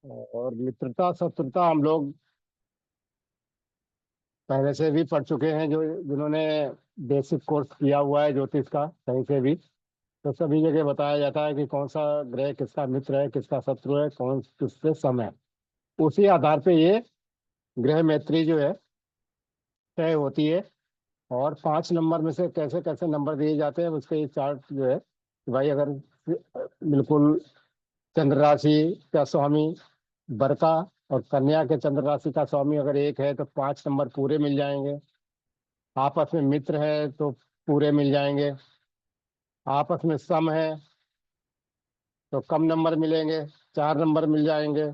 और मित्रता शत्रुता हम लोग पहले से भी पढ़ चुके हैं, जो जिन्होंने बेसिक कोर्स किया हुआ है ज्योतिष का कहीं से भी। तो सभी जगह बताया जाता है कि कौन सा ग्रह किसका मित्र है, किसका शत्रु है, कौन किससे सम है। उसी आधार पे ये ग्रह मैत्री जो है तय होती है। और 5 नंबर में से कैसे कैसे नंबर दिए जाते हैं उसके ये चार्ट जो है कि भाई अगर बिल्कुल चंद्र राशि का स्वामी बरका और कन्या के चंद्र राशि का स्वामी अगर एक है तो 5 नंबर पूरे मिल जाएंगे। आपस में मित्र है तो पूरे मिल जाएंगे। आपस में सम है तो कम नंबर मिलेंगे, 4 नंबर मिल जाएंगे।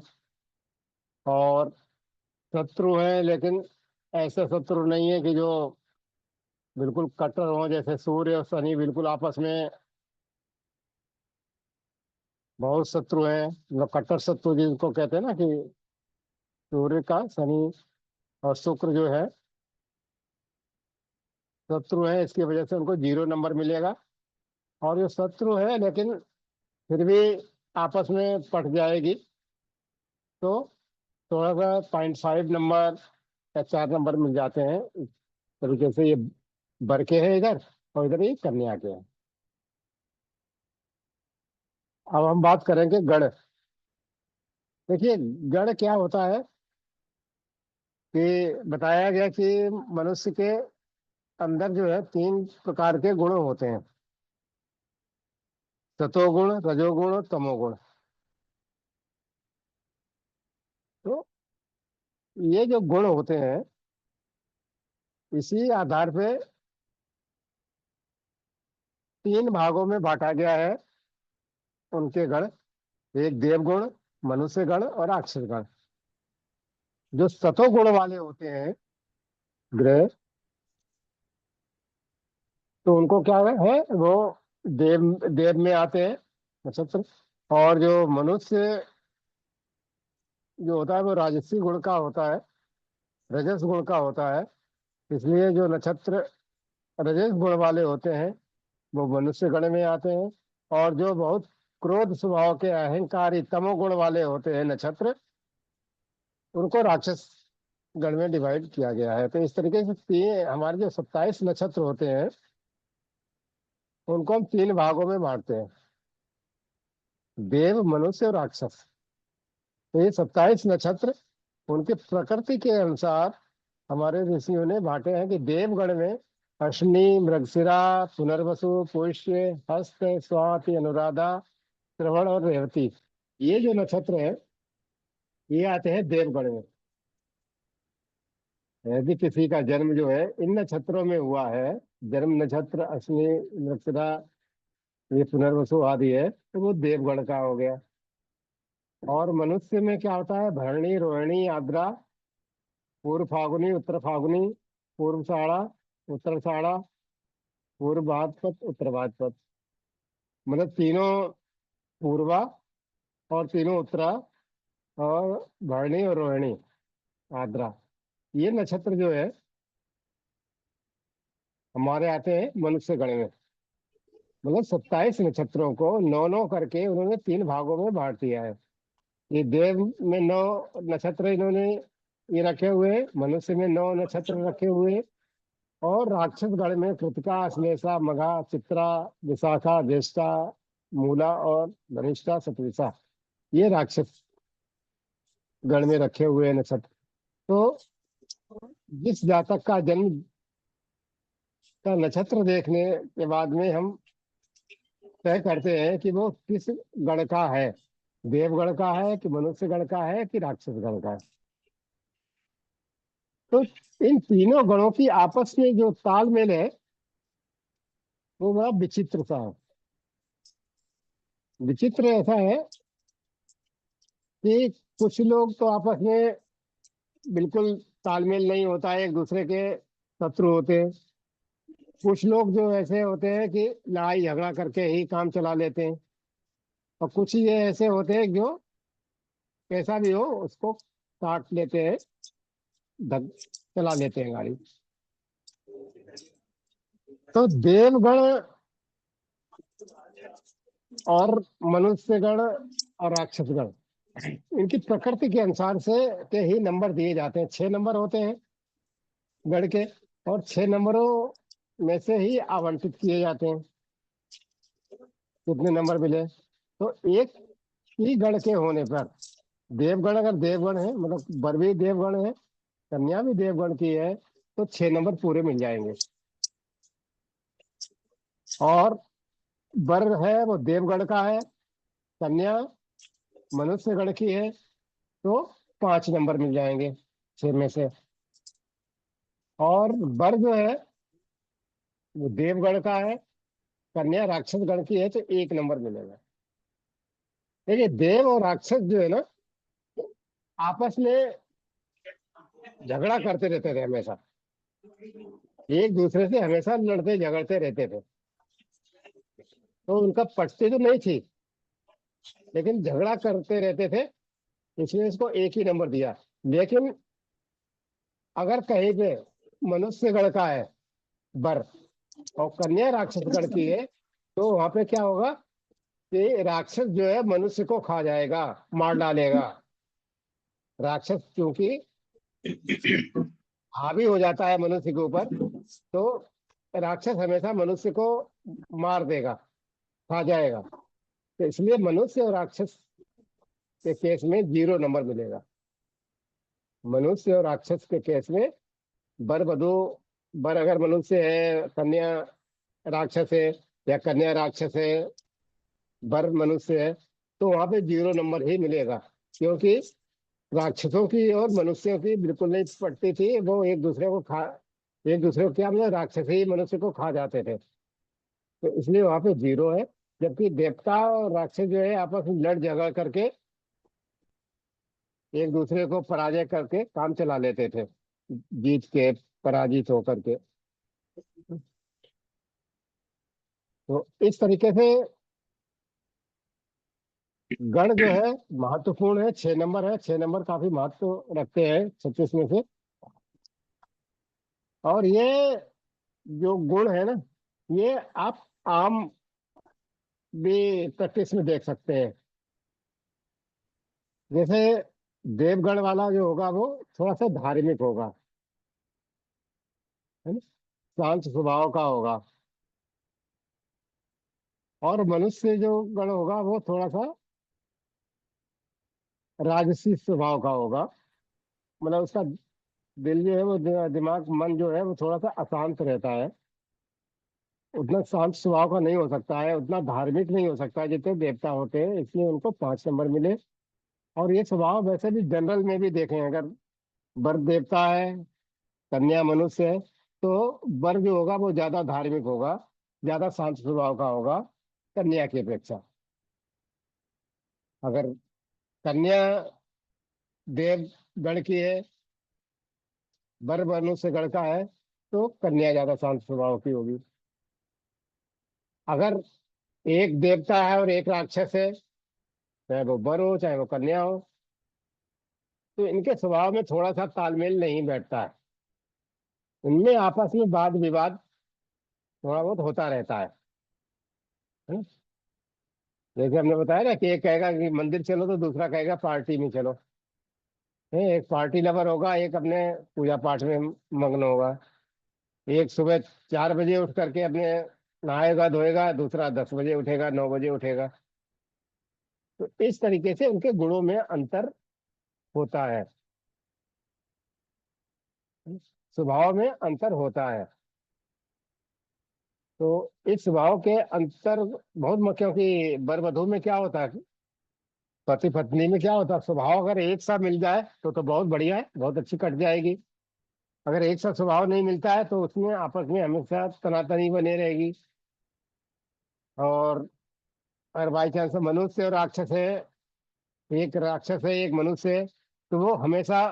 और शत्रु है लेकिन ऐसे शत्रु नहीं है कि जो बिल्कुल कट्टर हो, जैसे सूर्य और शनि बिल्कुल आपस में बहुत शत्रु हैं, मतलब कट्टर शत्रु जिनको कहते हैं ना, कि सूर्य का शनि और शुक्र जो है शत्रु है, इसकी वजह से उनको 0 नंबर मिलेगा। और जो शत्रु है लेकिन फिर भी आपस में पट जाएगी तो थोड़ा सा 0.5 नंबर या 4 नंबर मिल जाते हैं। इस तरीके से ये बर के हैं इधर, और इधर ये कन्या के हैं। अब हम बात करेंगे गण। देखिए, गण क्या होता है कि बताया गया कि मनुष्य के अंदर जो है 3 प्रकार के गुण होते हैं: सतोगुण, रजोगुण और तमोगुण। तो ये जो गुण होते हैं इसी आधार पे 3 भागों में बांटा गया है उनके गण। एक देवगुण, मनुष्य गण और राक्षस गण। जो सतोगुण वाले होते हैं ग्रह, तो उनको क्या है वो देव देव में आते हैं नक्षत्र। और जो मनुष्य जो होता है वो राजसी गुण का होता है, रजस गुण का होता है। इसलिए जो नक्षत्र रजस गुण वाले होते हैं वो मनुष्य गण में आते हैं। और जो बहुत क्रोध स्वभाव के अहंकारी तमोगुण वाले होते हैं नक्षत्र, उनको राक्षस गण में डिवाइड किया गया है। तो इस तरीके से हमारे जो 27 नक्षत्र होते हैं उनको हम 3 भागों में बांटते हैं: देव, मनुष्य और राक्षस। तो ये 27 नक्षत्र उनके प्रकृति के अनुसार हमारे ऋषियों ने बांटे हैं कि देवगण में अश्विनी, मृगशिरा, पुनर्वसु, पुष्य, हस्त, स्वाति, अनुराधा, श्रवण और रेवती, ये जो नक्षत्र है ये आते हैं देवगण में। यदि किसी का जन्म जो है इन नक्षत्रों में हुआ है, जन्म नक्षत्र अश्विनी, मृगशिरा, ये पुनर्वसु आदि है, तो वो देवगण का हो गया। और मनुष्य में क्या होता है: भरणी, रोहिणी, आद्रा, पूर्व फागुनी, उत्तर फागुनी, पूर्व उत्तराषाढ़ा, पूर्व भाद्रपद, उत्तर भाद्रपद। मतलब तीनों पूर्वा और तीनों उत्तरा और भरणी और रोहिणी, आद्रा, ये नक्षत्र जो है हमारे आते हैं मनुष्य गण में। मतलब 27 नक्षत्रों को 9 9 करके उन्होंने 3 भागों में बांट दिया है। ये देव में 9 नक्षत्र इन्होंने ये रखे हुए, मनुष्य में 9 नक्षत्र रखे हुए, और राक्षस गण में कृतिका, अश्लेषा, मघा, चित्रा, विशाखा, ज्येष्ठा, मूला और धनिष्ठा, सतविशा, ये राक्षस गण में रखे हुए नक्षत्र। तो जिस जातक का जन्म का नक्षत्र देखने के बाद में हम तय करते हैं कि वो किस गण का है: देवगण का है कि मनुष्य गण का है कि राक्षस गण का है। तो इन तीनों गणों की आपस में जो तालमेल है वो बड़ा विचित्र सा है। विचित्र ऐसा है कि कुछ लोग तो आपस में बिल्कुल तालमेल नहीं होता है, एक दूसरे के शत्रु होते हैं। कुछ लोग जो ऐसे होते हैं कि लड़ाई झगड़ा करके ही काम चला लेते हैं। और कुछ ये ऐसे होते हैं जो कैसा भी हो उसको काट लेते हैं, धक चला लेते हैं गाड़ी। तो देवगण और मनुष्यगण और राक्षसगण, इनकी प्रकृति के अनुसार से के ही नंबर दिए जाते हैं। 6 नंबर होते हैं गण के, और 6 नंबरों में से ही आवंटित किए जाते हैं कितने नंबर मिले। तो एक ही गण के होने पर, देवगण अगर देवगण है, मतलब वर भी देवगण है, कन्या भी देवगण की है, तो 6 नंबर पूरे मिल जाएंगे। और वर है वो देवगण का है, कन्या मनुष्य गण की है, तो 5 नंबर मिल जाएंगे 6 में से। और वर जो है वो देवगण का है, कन्या राक्षस गण की है, तो 1 नंबर मिलेगा। देखिए, देव और राक्षस जो है ना, आपस में झगड़ा करते रहते थे हमेशा, एक दूसरे से हमेशा लड़ते झगड़ते रहते थे। तो उनका पटती तो नहीं थी, लेकिन झगड़ा करते रहते थे, इसलिए इसको 1 ही नंबर दिया। लेकिन अगर कहीं पे मनुष्य गण का है वर, और कन्या राक्षस गण की है, तो वहां पे क्या होगा कि राक्षस जो है मनुष्य को खा जाएगा, मार डालेगा। राक्षस क्योंकि हावी हो जाता है मनुष्य के ऊपर, तो राक्षस हमेशा मनुष्य को मार देगा, खा जाएगा। तो इसलिए मनुष्य और राक्षस के केस में 0 नंबर मिलेगा। मनुष्य और राक्षस के केस में वर वधु, वर अगर मनुष्य है, कन्या राक्षस है, या कन्या राक्षस है, वर मनुष्य है, तो वहां पे 0 नंबर ही मिलेगा। क्योंकि राक्षसों की और मनुष्यों की बिल्कुल नहीं पड़ती थी, वो एक दूसरे को क्या, मतलब राक्षस ही मनुष्य को खा जाते थे, तो इसलिए वहां पे 0 है। जबकि देवता और राक्षस जो है आपस में लड़ झगड़ करके एक दूसरे को पराजय करके काम चला लेते थे, जीत के, पराजित होकर के। तो इस तरीके से गण जो है महत्वपूर्ण है। 6 नंबर है, 6 नंबर काफी महत्व रखते हैं 36 में से। और ये जो गुण है ना, ये आप आम भी प्रैक्टिस में देख सकते हैं। जैसे देवगण वाला जो होगा वो थोड़ा सा धार्मिक होगा, है ना, शांत स्वभाव का होगा। और मनुष्य जो गण होगा वो थोड़ा सा राजसी स्वभाव का होगा, मतलब उसका दिल जो है वो दिमाग मन जो है वो थोड़ा सा अशांत रहता है, उतना शांत स्वभाव का नहीं हो सकता है, उतना धार्मिक नहीं हो सकता है जितने देवता होते हैं, इसलिए उनको 5 नंबर मिले। और ये स्वभाव वैसे भी जनरल में भी देखें, अगर वर देवता है, कन्या मनुष्य है, तो वर जो होगा वो ज्यादा धार्मिक होगा, ज्यादा शांत स्वभाव का होगा कन्या की अपेक्षा। अगर कन्या देव गण की है, वर मनुष्य गण का है, तो कन्या ज्यादा शांत स्वभाव की होगी। अगर एक देवता है और एक राक्षस है, चाहे वो वर हो चाहे वो कन्या हो, तो इनके स्वभाव में थोड़ा सा तालमेल नहीं बैठता है, इनमें आपस में वाद विवाद थोड़ा बहुत होता रहता है? जैसे हमने बताया ना कि एक कहेगा कि मंदिर चलो तो दूसरा कहेगा पार्टी में चलो, है, एक पार्टी लवर होगा, एक अपने पूजा पाठ में मग्न होगा। एक सुबह 4 बजे उठ करके अपने नहाएगा धोएगा, दूसरा 10 बजे उठेगा, 9 बजे उठेगा। तो इस तरीके से उनके गुणों में अंतर होता है, स्वभाव में अंतर होता है। तो इस स्वभाव के अंतर बहुत क्योंकि वर वधु में क्या होता है, पति पत्नी में क्या होता है, स्वभाव अगर एक सा मिल जाए तो बहुत बढ़िया है, बहुत अच्छी कट जाएगी। अगर एक सा स्वभाव नहीं मिलता है तो उसमें आपस में हमेशा तनातनी बने रहेगी। और अगर बाई चांस मनुष्य और राक्षस है, एक राक्षस है एक मनुष्य है, तो वो हमेशा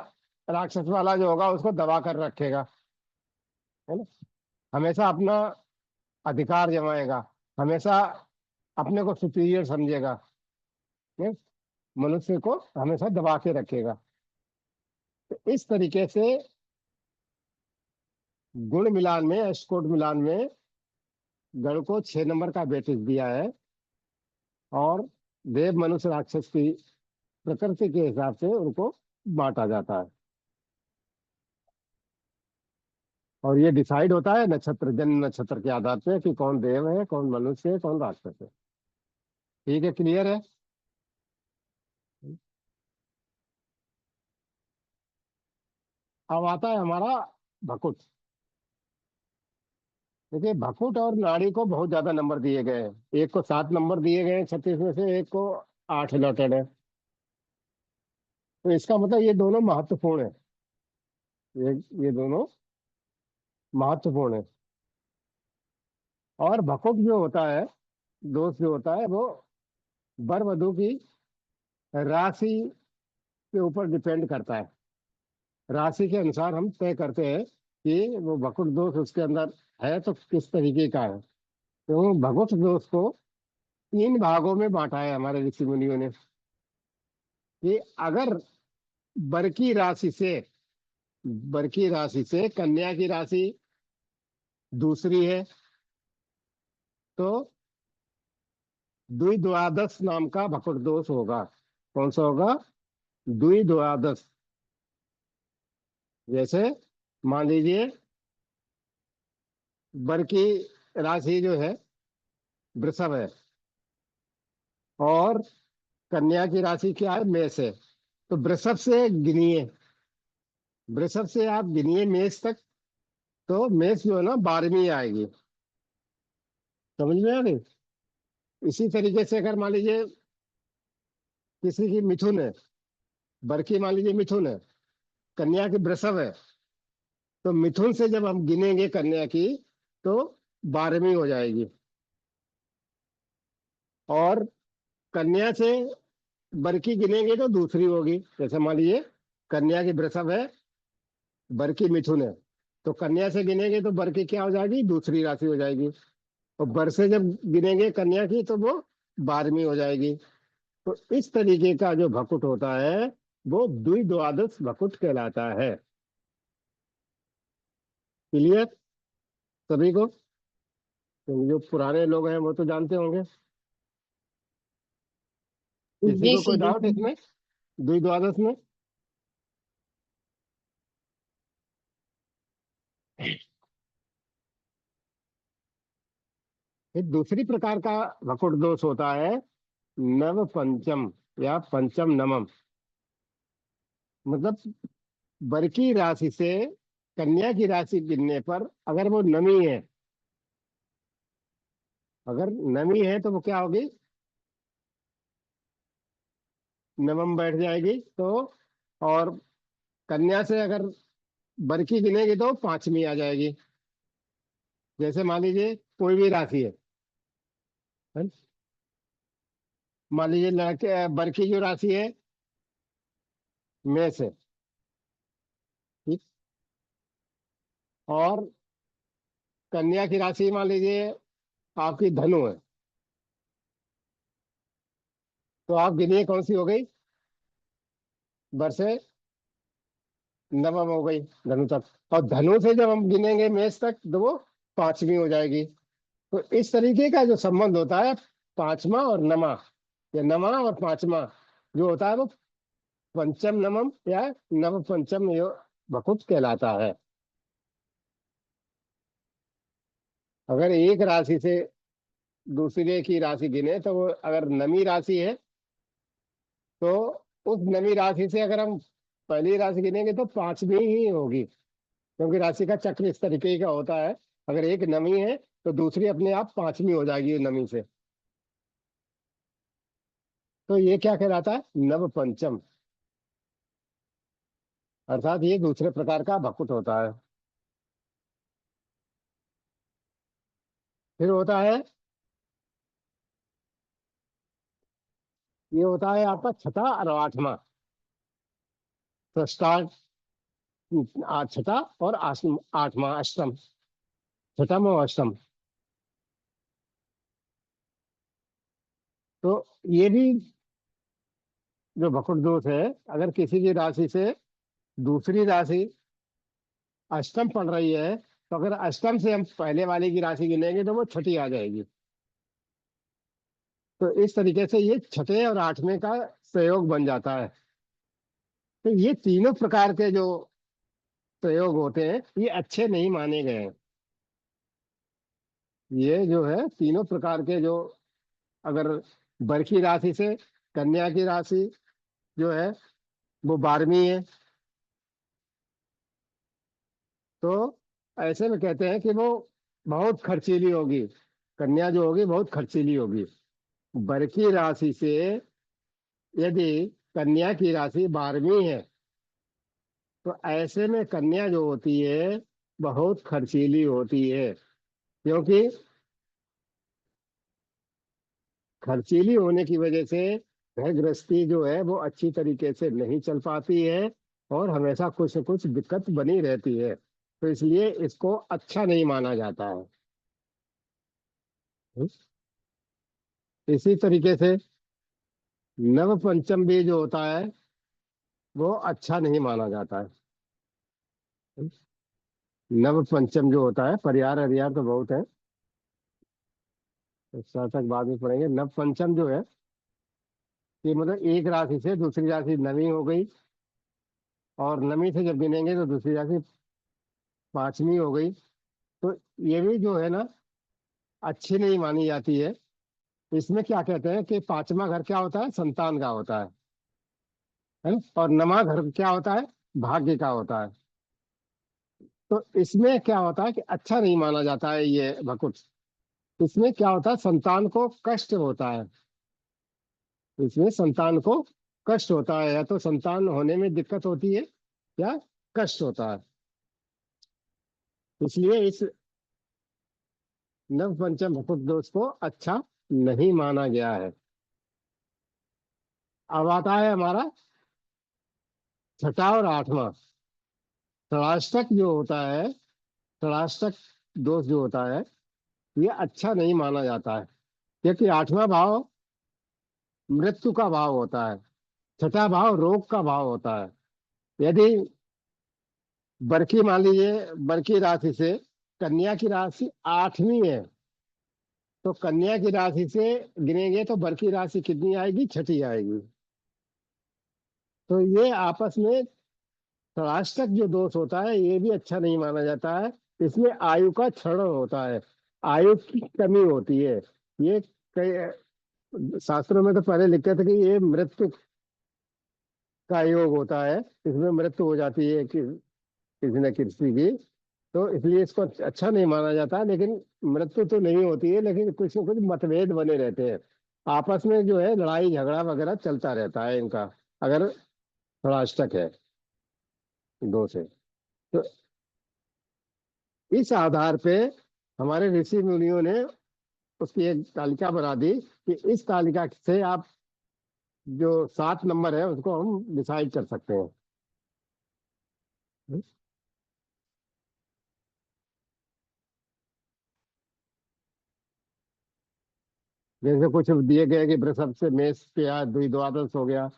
राक्षस वाला जो होगा उसको दबा कर रखेगा, है ना, हमेशा अपना अधिकार जमाएगा, हमेशा अपने को सुपीरियर समझेगा, है? मनुष्य को हमेशा दबा के रखेगा। तो इस तरीके से गुण मिलान में, एस्कोट मिलान में गण को 6 नंबर का वेटेज दिया है। और देव मनुष्य राक्षस की प्रकृति के हिसाब से उनको बांटा जाता है। और ये डिसाइड होता है नक्षत्र, जन्म नक्षत्र के आधार पे कि कौन देव है, कौन मनुष्य है, कौन राक्षस है। ठीक है, क्लियर है। अब आता है हमारा भकुट। देखिए, भकुट और नाड़ी को बहुत ज्यादा नंबर दिए गए हैं। एक को 7 नंबर दिए गए हैं 36 में से, एक को 8 अलॉटेड है। तो इसका मतलब ये दोनों महत्वपूर्ण है। ये दोनों महत्वपूर्ण है। और भकुट जो होता है, दोष जो होता है, वो वर वधु की राशि के ऊपर डिपेंड करता है। राशि के अनुसार हम तय करते हैं कि वो भकुट दोष उसके अंदर है तो किस तरीके का है। तो भकुट दोष को 3 भागों में बांटा है हमारे ऋषि मुनियों ने, कि अगर वर की राशि से वर की राशि से कन्या की राशि दूसरी है, तो द्विद्वादश नाम का भकुट दोष होगा। कौन सा होगा? द्विद्वादश। जैसे मान लीजिए, वर की राशि जो है वृषभ है, और कन्या की राशि क्या है? मेष है। तो वृषभ से गिनिए, वृषभ से आप गिनिए मेष तक, तो मेष जो है ना 12वीं आएगी। समझ में आ गई? इसी तरीके से अगर मान लीजिए किसी की मिथुन है, वर की मान लीजिए मिथुन है, कन्या की वृषभ है, तो मिथुन से जब हम गिनेंगे कन्या की, तो 12वीं हो जाएगी। और कन्या से वर की गिनेंगे तो दूसरी होगी। जैसे मान लीजिए कन्या की वृषभ है, वर की मिथुन है, तो कन्या से गिनेंगे तो वर की क्या हो जाएगी? दूसरी राशि हो जाएगी। और वर से जब गिनेंगे कन्या की, तो वो 12वीं हो जाएगी। तो इस तरीके का जो भकुट होता है, वो द्विद्वादश भकुट कहलाता है। क्लियर सभी को? तो जो पुराने लोग हैं वो तो जानते होंगे। किसी जी को कोई सर, डाउट इसमें, द्विद्वादश में? एक दूसरी प्रकार का भकुट दोष होता है नव पंचम या पंचम नवम। मतलब वर की राशि से कन्या की राशि गिनने पर अगर वो नमी है, अगर नमी है तो वो क्या होगी? नवम बैठ जाएगी। तो और कन्या से अगर वर की गिनेगी तो 5वीं आ जाएगी। जैसे मान लीजिए कोई भी राशि है? मान लीजिए लड़के वर की जो राशि है मेष है, ठीक। और कन्या की राशि मान लीजिए आपकी धनु है, तो आप गिनिए कौन सी हो गई? वर से नवम हो गई, धनु तक। और धनु से जब हम गिनेंगे मेष तक, तो वो 5वीं हो जाएगी। तो इस तरीके का जो संबंध होता है, पांचवा और नमा, या नमा और पांचवा जो होता है, वो पंचम नवम या नव पंचम भकुट कहलाता है। अगर एक राशि से दूसरे की राशि गिने, तो वो अगर नमी राशि है, तो उस नवी राशि से अगर हम पहली राशि गिनेंगे तो 5वीं ही होगी। क्योंकि राशि का चक्र इस तरीके का होता है, अगर एक नमी है तो दूसरी अपने आप 5वीं हो जाएगी नमी से। तो ये क्या कहलाता है? नव पंचम। अर्थात ये दूसरे प्रकार का भकुट होता है। फिर होता है, ये होता है आपका छठा और 8वां। तो स्टार्ट छठा और 8वां अष्टम, छठम और अष्टम। तो ये भी जो भकुट दोष है, अगर किसी की राशि से दूसरी राशि अष्टम पड़ रही है, तो अगर अष्टम से हम पहले वाले की राशि गिनेंगे तो वो छठी आ जाएगी। तो इस तरीके से ये छठे और आठवें का संयोग बन जाता है। तो ये तीनों प्रकार के जो प्रयोग होते हैं ये अच्छे नहीं माने गए हैं। ये जो है तीनों प्रकार के जो, अगर बर की राशि से कन्या की राशि जो है वो 12वीं है, तो ऐसे में कहते हैं कि वो बहुत खर्चीली होगी। कन्या जो होगी बहुत खर्चीली होगी। बर की राशि से यदि कन्या की राशि 12वीं है, तो ऐसे में कन्या जो होती है बहुत खर्चीली होती है, क्योंकि खर्चीली होने की वजह से घर गृहस्थी जो है वो अच्छी तरीके से नहीं चल पाती है, और हमेशा कुछ न कुछ दिक्कत बनी रहती है। तो इसलिए इसको अच्छा नहीं माना जाता है। इसी तरीके से नव पंचम भी जो होता है वो अच्छा नहीं माना जाता है। नव पंचम जो होता है, परिहार हरिहार तो बहुत है, इसका तक बाद में पढ़ेंगे। नव पंचम जो है कि मतलब एक राशि से दूसरी राशि नवी हो गई, और नवी से जब गिनेंगे तो दूसरी राशि 5वीं हो गई। तो ये भी जो है ना अच्छी नहीं मानी जाती है। इसमें क्या कहते हैं कि 5वां घर क्या होता है, संतान का होता है ना? और नवा घर क्या होता है, भाग्य का होता है। तो इसमें क्या होता है कि अच्छा नहीं माना जाता है ये भकुट। इसमें क्या होता है, संतान को कष्ट होता है। इसमें संतान को कष्ट होता है, या तो संतान होने में दिक्कत होती है या कष्ट होता है। इसलिए इस नव पंचम भकुट दोष को अच्छा नहीं माना गया है। अब आता है हमारा छठा और आठवां। षडाष्टक जो होता है, षडाष्टक दोष जो होता है ये अच्छा नहीं माना जाता है, क्योंकि 8वां भाव मृत्यु का भाव होता है, छठा भाव रोग का भाव होता है। यदि बरकी मान लीजिए, बरकी राशि से कन्या की राशि 8वीं है, तो कन्या की राशि से गिनेंगे तो बरकी राशि कितनी आएगी, छठी आएगी। तो ये आपस में षडाष्टक जो दोष होता है ये भी अच्छा नहीं माना जाता है। इसमें आयु का क्षरण होता है, आयु की कमी होती है। ये कई शास्त्रों में तो पहले लिखे थे कि ये मृत्यु का योग होता है, इसमें मृत्यु हो जाती है कि किसी न किसी की। तो इसलिए इसको अच्छा नहीं माना जाता, लेकिन मृत्यु तो नहीं होती है, लेकिन कुछ न कुछ मतभेद बने रहते हैं। आपस में जो है लड़ाई झगड़ा वगैरह चलता रहता है इनका, अगर षडाष्टक है, दोष है। तो इस आधार पे हमारे ऋषि मुनियों ने उसकी एक तालिका बना दी कि इस तालिका से आप जो 7 नंबर है उसको हम डिसाइड कर सकते हैं। जैसे कुछ दिए गए कि वृषभ से मेष पे आज द्विद्वादश हो गया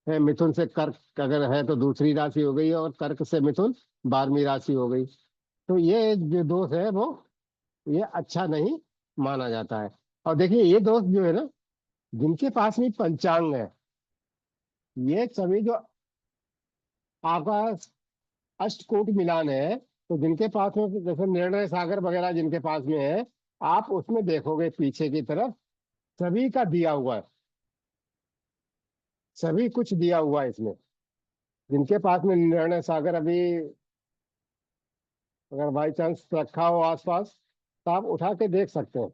है, मिथुन से कर्क अगर है तो दूसरी राशि हो गई, और कर्क से मिथुन 12वीं राशि हो गई। तो ये जो दोष है वो ये अच्छा नहीं माना जाता है। और देखिए ये दोष जो है ना, जिनके पास में पंचांग है, ये सभी जो आपका अष्टकोट मिलान है, तो जिनके पास में जैसे निर्णय सागर वगैरह जिनके पास में है, आप उसमें देखोगे पीछे की तरफ सभी का दिया हुआ है, सभी कुछ दिया हुआ है इसमें। जिनके पास में निर्णय सागर अभी अगर बाई चांस रखा हो आसपास, तो आप उठा के देख सकते हैं।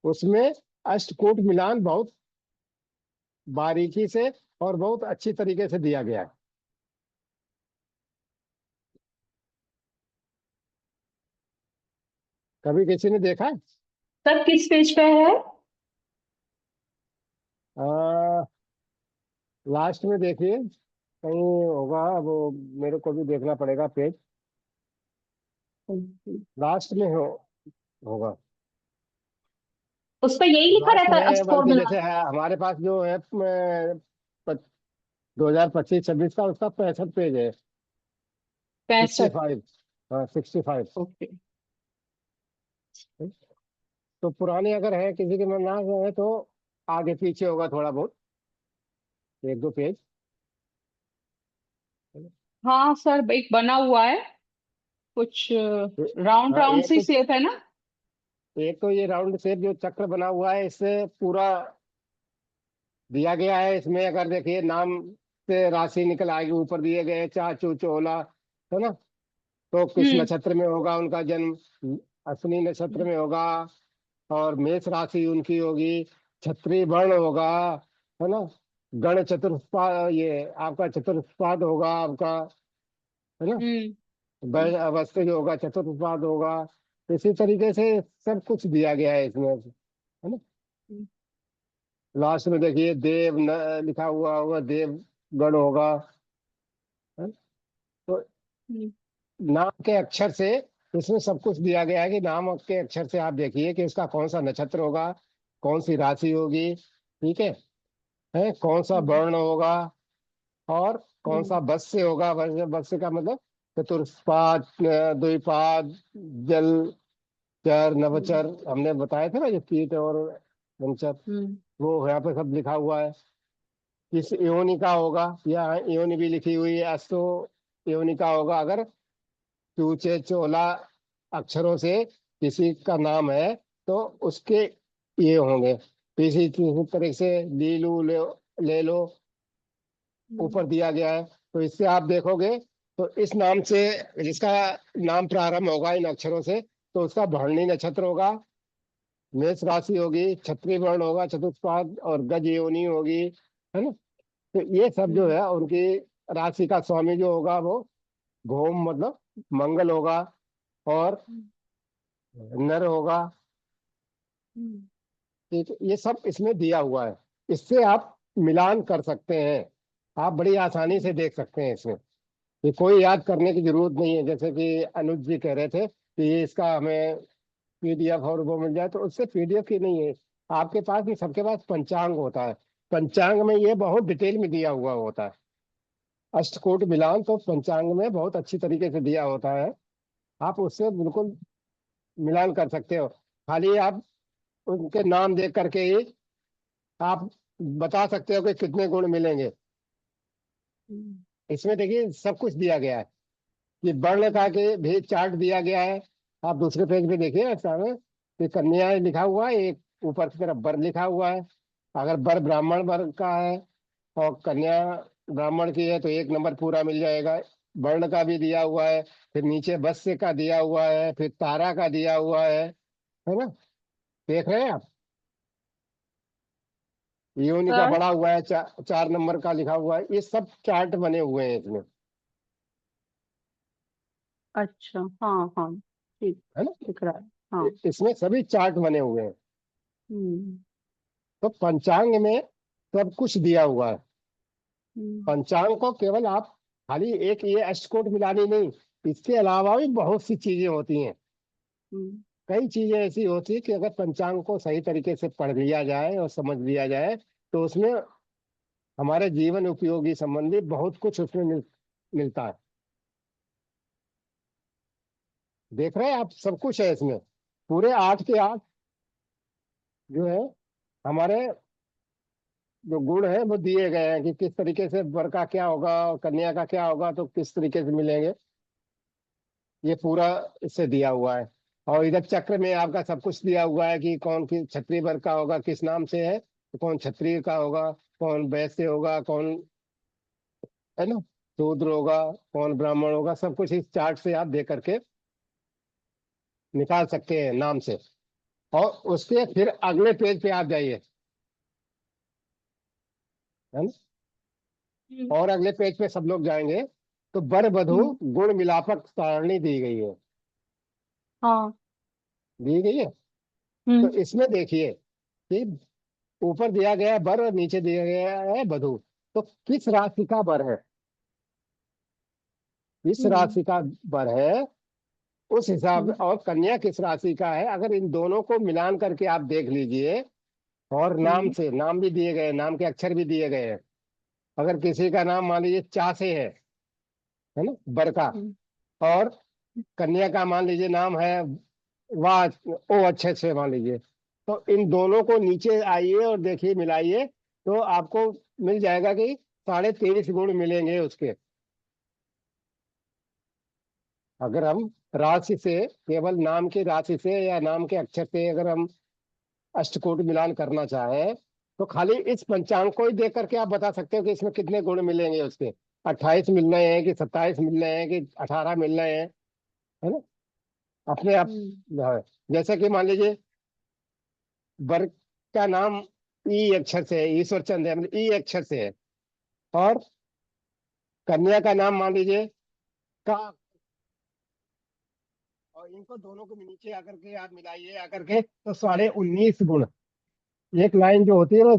उसमें अष्टकूट मिलान बहुत बारीकी से और बहुत अच्छी तरीके से दिया गया है। कभी किसी ने देखा है? सर किस पेज पे है? लास्ट में देखिए, कहीं होगा वो, मेरे को भी देखना पड़ेगा पेज। लास्ट में होगा। उस पर यही लिखा लास्ट रहता है में स्कोर बल्कि मिला? जैसे है हमारे पास जो है 2025-26 का, उसका 65 पेज है। 65। 65। हाँ 65। ओके। तो पुराने अगर है किसी के में नाम है तो आगे पीछे होगा थोड़ा बहुत, एक दो पेज। हाँ सर, एक बना हुआ है कुछ राउंड हाँ, राउंड सी शेप है ना। एक तो ये राउंड शेप जो चक्र बना हुआ है, इससे पूरा दिया गया है। इसमें अगर देखिए नाम से राशि निकल आएगी, ऊपर दिए गए चाचू चोला, है ना। तो किस हम्म। नक्षत्र में होगा उनका जन्म, अश्विनी नक्षत्र में होगा, और मेष राशि उनकी होगी, क्षत्रिय वर्ण होगा, है ना। गण चतुष्पाद, ये आपका चतुष्पाद होगा आपका, है ना। हम्म। अवस्था जो होगा चतुष्पाद होगा। इसी तरीके से सब कुछ दिया गया है इसमें, है ना। हम्म। लास्ट में देखिए देव लिखा हुआ होगा, देव गण होगा, है? तो हम्म। नाम के अक्षर से इसमें सब कुछ दिया गया है कि नाम के अक्षर से आप देखिए कि इसका कौन सा नक्षत्र होगा, कौन सी राशि होगी, ठीक है कौन सा हम्म। वर्ण होगा, और कौन हम्म। सा बस्य होगा। बस्य का मतलब चतुष्पाद, द्विपाद, जल चर नवचर, हमने बताए थे ना, ये कीट और वनचर, हम्म। वो यहाँ पे सब लिखा हुआ है। किस योनि का होगा, या योनि भी लिखी हुई है, अस्तो योनि का होगा। अगर चूचे चोला अक्षरों से किसी का नाम है तो उसके ये होंगे। इसी तरह से लीलू ले लो, हम्म। ऊपर दिया गया है। तो इससे आप देखोगे तो इस नाम से, जिसका नाम प्रारंभ होगा इन अक्षरों से, तो उसका भरणी नक्षत्र होगा, मेष राशि होगी, क्षत्रिय वर्ण होगा चतुष्पाद, और गज योनि होगी, है ना। तो ये सब जो हम्म। है उनकी राशि का स्वामी जो होगा वो भौम मतलब मंगल होगा, और नर होगा। हम्म। ठीक है, ये सब इसमें दिया हुआ है। इससे आप मिलान कर सकते हैं, आप बड़ी आसानी से देख सकते हैं इसमें। ये कोई याद करने की जरूरत नहीं है। जैसे कि अनुज जी कह रहे थे कि ये इसका हमें पीडीएफ और वो मिल जाए, तो उससे पीडीएफ ही नहीं है, आपके पास भी, सबके पास पंचांग होता है। पंचांग में ये बहुत डिटेल में दिया हुआ होता है। अष्टकोट मिलान तो पंचांग में बहुत अच्छी तरीके से दिया होता है, आप उससे बिल्कुल मिलान कर सकते हो। खाली आप उनके नाम देख करके ही आप बता सकते हो कि कितने गुण मिलेंगे। हम्म। इसमें देखिए सब कुछ दिया गया है। ये वर्ण का के भी चार्ट दिया गया है। आप दूसरे पेज पे देखिए सामने, कि कन्या लिखा हुआ है, एक ऊपर की तरफ वर लिखा हुआ है। अगर वर ब्राह्मण वर्ग का है और कन्या ब्राह्मण की है तो एक नंबर पूरा मिल जाएगा। वर्ण का भी दिया हुआ है, फिर नीचे वत्स्य का दिया हुआ है, फिर तारा का दिया हुआ है ना। देख रहे हैं आप, योनि का सर। बड़ा हुआ है, 4 नंबर का लिखा हुआ है। ये सब चार्ट बने हुए हैं इसमें, अच्छा, हाँ हाँ, ठीक, है ना। दिख रहा है। हाँ। इसमें सभी चार्ट बने हुए हैं। हम्म। तो पंचांग में सब कुछ दिया हुआ है। हम्म। पंचांग को केवल आप खाली एक ये अष्टकोट मिलानी नहीं, इसके अलावा भी बहुत सी चीजें होती हैं। हम्म। कई चीजें ऐसी होती है कि अगर पंचांग को सही तरीके से पढ़ लिया जाए और समझ लिया जाए तो उसमें हमारे जीवन उपयोगी संबंधी बहुत कुछ उसमें मिलता है। देख रहे हैं आप, सब कुछ है इसमें, पूरे 8 के 8 जो है हमारे जो गुण है वो दिए गए हैं, कि किस तरीके से वर का क्या होगा और कन्या का क्या होगा, तो किस तरीके से मिलेंगे। ये पूरा इससे दिया हुआ है। और इधर चक्र में आपका सब कुछ दिया हुआ है कि कौन किस क्षत्रिय वर्ग का होगा, किस नाम से है तो कौन क्षत्रिय का होगा, कौन वैश्य होगा, कौन, है ना, शूद्र होगा, कौन ब्राह्मण होगा। सब कुछ इस चार्ट से आप देख करके निकाल सकते हैं नाम से। और उसके फिर अगले पेज पे आप जाइए, है ना। हम्म। और अगले पेज पे सब लोग जाएंगे तो वर वधु हम्म। गुण मिलापक सारणी दी गई है, हाँ। दी गई है। तो हम्म। इसमें देखिए कि ऊपर दिया गया है वर और नीचे दिया गया है वधु। तो किस राशि का वर है, किस हम्म। राशि का वर है, उस हिसाब, हम्म। और कन्या किस राशि का है, अगर इन दोनों को मिलान करके आप देख लीजिए। और नाम हम्म। से, नाम भी दिए गए, नाम के अक्षर भी दिए गए हैं। अगर किसी का नाम मान लीजिए चा से है ना, वर का, हम्म। और कन्या का मान लीजिए नाम है वाह, ओ अच्छे से मान लीजिए, तो इन दोनों को नीचे आइए और देखिए, मिलाइए, तो आपको मिल जाएगा कि 23.5 गुण मिलेंगे उसके। अगर हम राशि से, केवल नाम की राशि से या नाम के अक्षर से अगर हम अष्टकूट मिलान करना चाहें, तो खाली इस पंचांग को ही देख करके आप बता सकते हो कि इसमें कितने गुण मिलेंगे उसके। 28 मिल रहे हैं कि 27 मिल रहे हैं कि 18 मिल रहे हैं, है ना, अपने आप। हम्म हाँ, जैसे कि मान लीजिए वर्ग का नाम ई अक्षर से है, ईश्वर चंद्र है, मतलब ई अक्षर से है। और कन्या का नाम मान लीजिए का, और इनको दोनों को नीचे आकर के आप मिलाइए आकर के, तो 19.5 गुण। एक लाइन जो होती है वो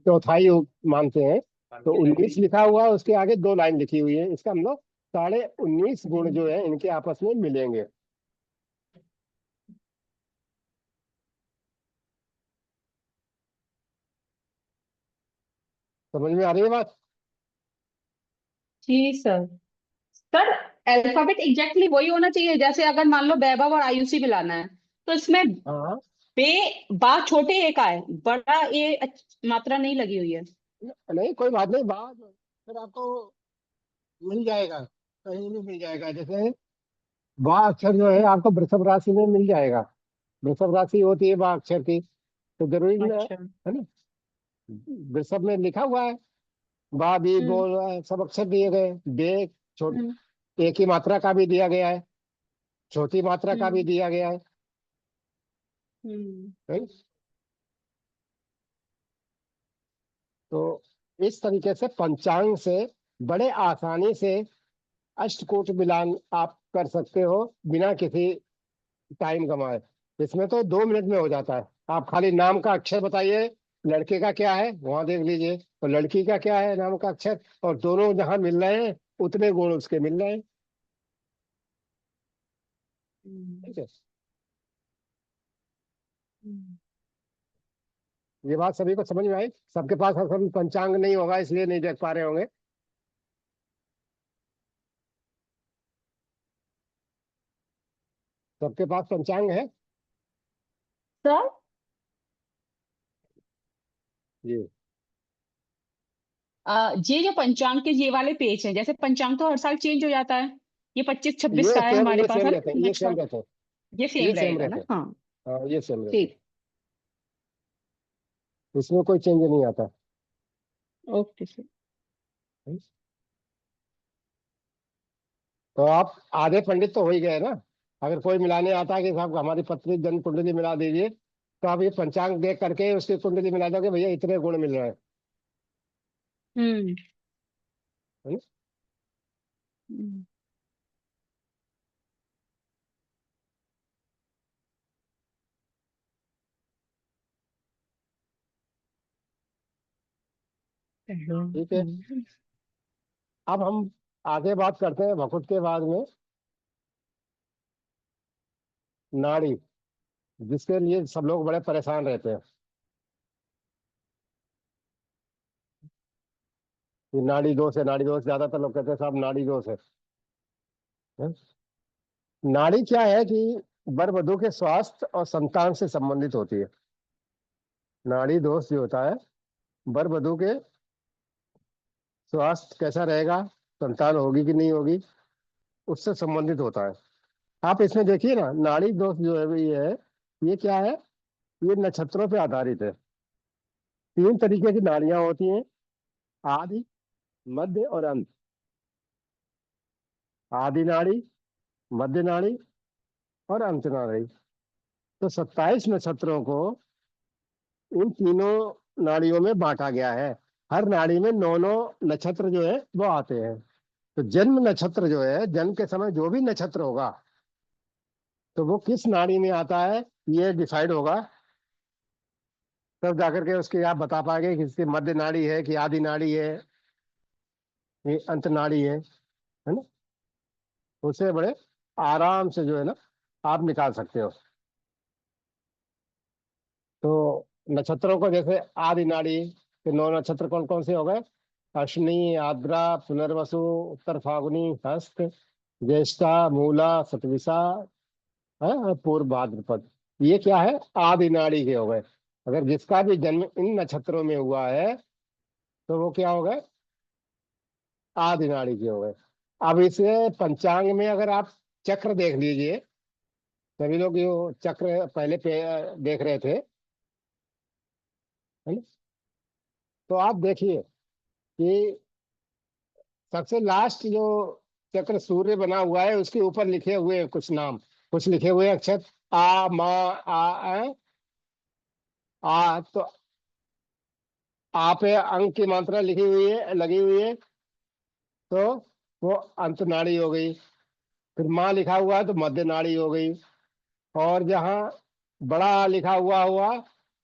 चौथाई मानते हैं, तो 19 लिखा हुआ है, उसके आगे 2 लाइन लिखी हुई है, इसका मतलब 19.5 गुण जो है इनके आपस में मिलेंगे। समझ में आ रही है बात? जी सर। सर अल्फाबेट एग्जैक्टली वही होना चाहिए, जैसे अगर मान लो वैभव और आयुषी मिलाना है, तो इसमें हाँ, बे बा छोटे ए का है, बड़ा ए मात्रा नहीं लगी हुई है। नहीं कोई बात नहीं, बात फिर आपको मिल जाएगा, कहीं भी मिल जाएगा। जैसे बा अक्षर जो है आपको वृषभ राशि में मिल जाएगा, वृषभ राशि होती है बा अक्षर की, तो जरूरी ना अच्छा। है ना, वृषभ में लिखा हुआ है, बा भी हम्म बोल रहा है, सब अक्षर दिए गए, बे छोट हम्म एक ही मात्रा का भी दिया गया है, छोटी मात्रा का भी हम्म दिया गया हम्म है। तो इस तरीके से पंचांग से बड़े आसानी से अष्टकूट मिलान आप कर सकते हो, बिना किसी टाइम गंवाए। इसमें तो 2 मिनट में हो जाता है। आप खाली नाम का अक्षर बताइए, लड़के का क्या है वहां देख लीजिए, और लड़की का क्या है नाम का अक्षर, और दोनों जहां मिल रहे हैं उतने गुण उसके मिल रहे हैं। हम्म ठीक है, हम्म। ये बात सभी को समझ में आई? सबके पास असल पंचांग नहीं होगा, इसलिए नहीं देख पा रहे होंगे। सबके पास पंचांग है सर जी। ये जो पंचांग के ये वाले पेज हैं, जैसे पंचांग तो हर साल चेंज हो जाता है, ये 25-26 का है हमारे ये पास, सेम है रहते हैं, ना ये नेक्स्ट सेम साल? रहते हैं, ये ये सेम सेम रहेगा रहते ना? हैं। हाँ। हाँ, ये सेम रहते ठीक। हैं, इसमें कोई चेंज नहीं आता। Okay sir. तो आप आधे पंडित तो हो ही गए ना। अगर कोई मिलाने आता है कि साहब हमारी पत्नी जन्म कुंडली मिला दीजिए, तो आप ये पंचांग देख करके उसकी कुंडली मिला दोगे, भैया इतने गुण मिल रहे हैं, हम्म है ना? हम्म। ठीक है, अब हम आगे बात करते हैं भकुट के बाद में नाड़ी, जिसके लिए सब लोग बड़े परेशान रहते हैं। ये नाड़ी दोष है, नाड़ी दोष, ज्यादातर लोग कहते हैं साहब नाड़ी दोष है? नाड़ी क्या है कि वर वधु के स्वास्थ्य और संतान से संबंधित होती है। नाड़ी दोष जो होता है, वर वधु के स्वास्थ्य कैसा रहेगा, संतान होगी कि नहीं होगी, उससे संबंधित होता है। आप इसमें देखिए ना, नाड़ी दोष जो है ये क्या है, ये नक्षत्रों पे आधारित है। 3 तरीके की नाड़ियां होती हैं, आदि, मध्य और अंत। आदि नाड़ी, मध्य नाड़ी और अंत नाड़ी। तो 27 नक्षत्रों को इन तीनों नाड़ियों में बांटा गया है। हर नाड़ी में 9 9 नक्षत्र जो है वो आते हैं। तो जन्म नक्षत्र जो है, जन्म के समय जो भी नक्षत्र होगा, तो वो किस नाड़ी में आता है ये डिसाइड होगा। तब जाकर के उसकी आप बता पाएंगे कि इसकी मध्य नाड़ी है कि आदि नाड़ी है, ये अंत नाड़ी है ना। उससे बड़े आराम से जो है ना आप निकाल सकते हो। तो नक्षत्रों को जैसे आदि नाड़ी के 9 नक्षत्र कौन कौन से हो गए? अश्विनी, आद्रा, पुनर्वसु, उत्तर फाल्गुनी, हस्त, ज्येष्ठा, मूला, सतविसा, है, और पूर्व भाद्रपद। ये क्या है, आदि नाड़ी के हो गए। अगर जिसका भी जन्म इन नक्षत्रों में हुआ है तो वो क्या हो गए, आदि नाड़ी के हो गए। अब इसे पंचांग में अगर आप चक्र देख लीजिए, सभी लोग यो चक्र पहले देख रहे थे, है ना? तो आप देखिए कि सबसे लास्ट जो चक्र सूर्य बना हुआ है उसके ऊपर लिखे हुए हैं कुछ नाम, कुछ लिखे हुए अक्षर, आ मा आ, तो आ पे अंक की मात्रा लिखी हुई है, लगी हुई है, तो वो अंत नाड़ी हो गई। फिर माँ लिखा हुआ है तो मध्य नाड़ी हो गई। और जहाँ बड़ा लिखा हुआ हुआ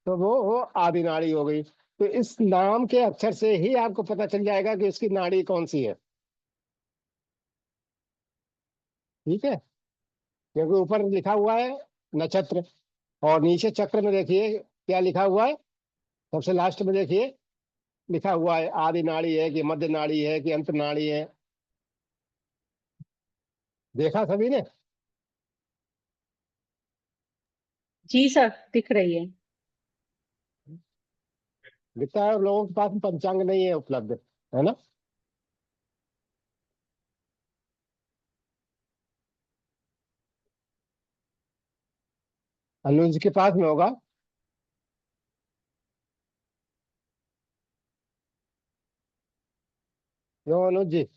तो वो आदि नाड़ी हो गई। तो इस नाम के अक्षर से ही आपको पता चल जाएगा कि उसकी नाड़ी कौन सी है। ठीक है, क्योंकि ऊपर लिखा हुआ है नक्षत्र, और नीचे चक्र में देखिए क्या लिखा हुआ है, सबसे लास्ट में देखिए लिखा हुआ है आदि नाड़ी है कि मध्य नाड़ी है कि अंत नाड़ी है। देखा सभी ने? जी सर, दिख रही है। दिखता है, और लोगों के पास पंचांग नहीं है उपलब्ध, है ना? अनुज के पास में होगा। क्यों अनुज जी?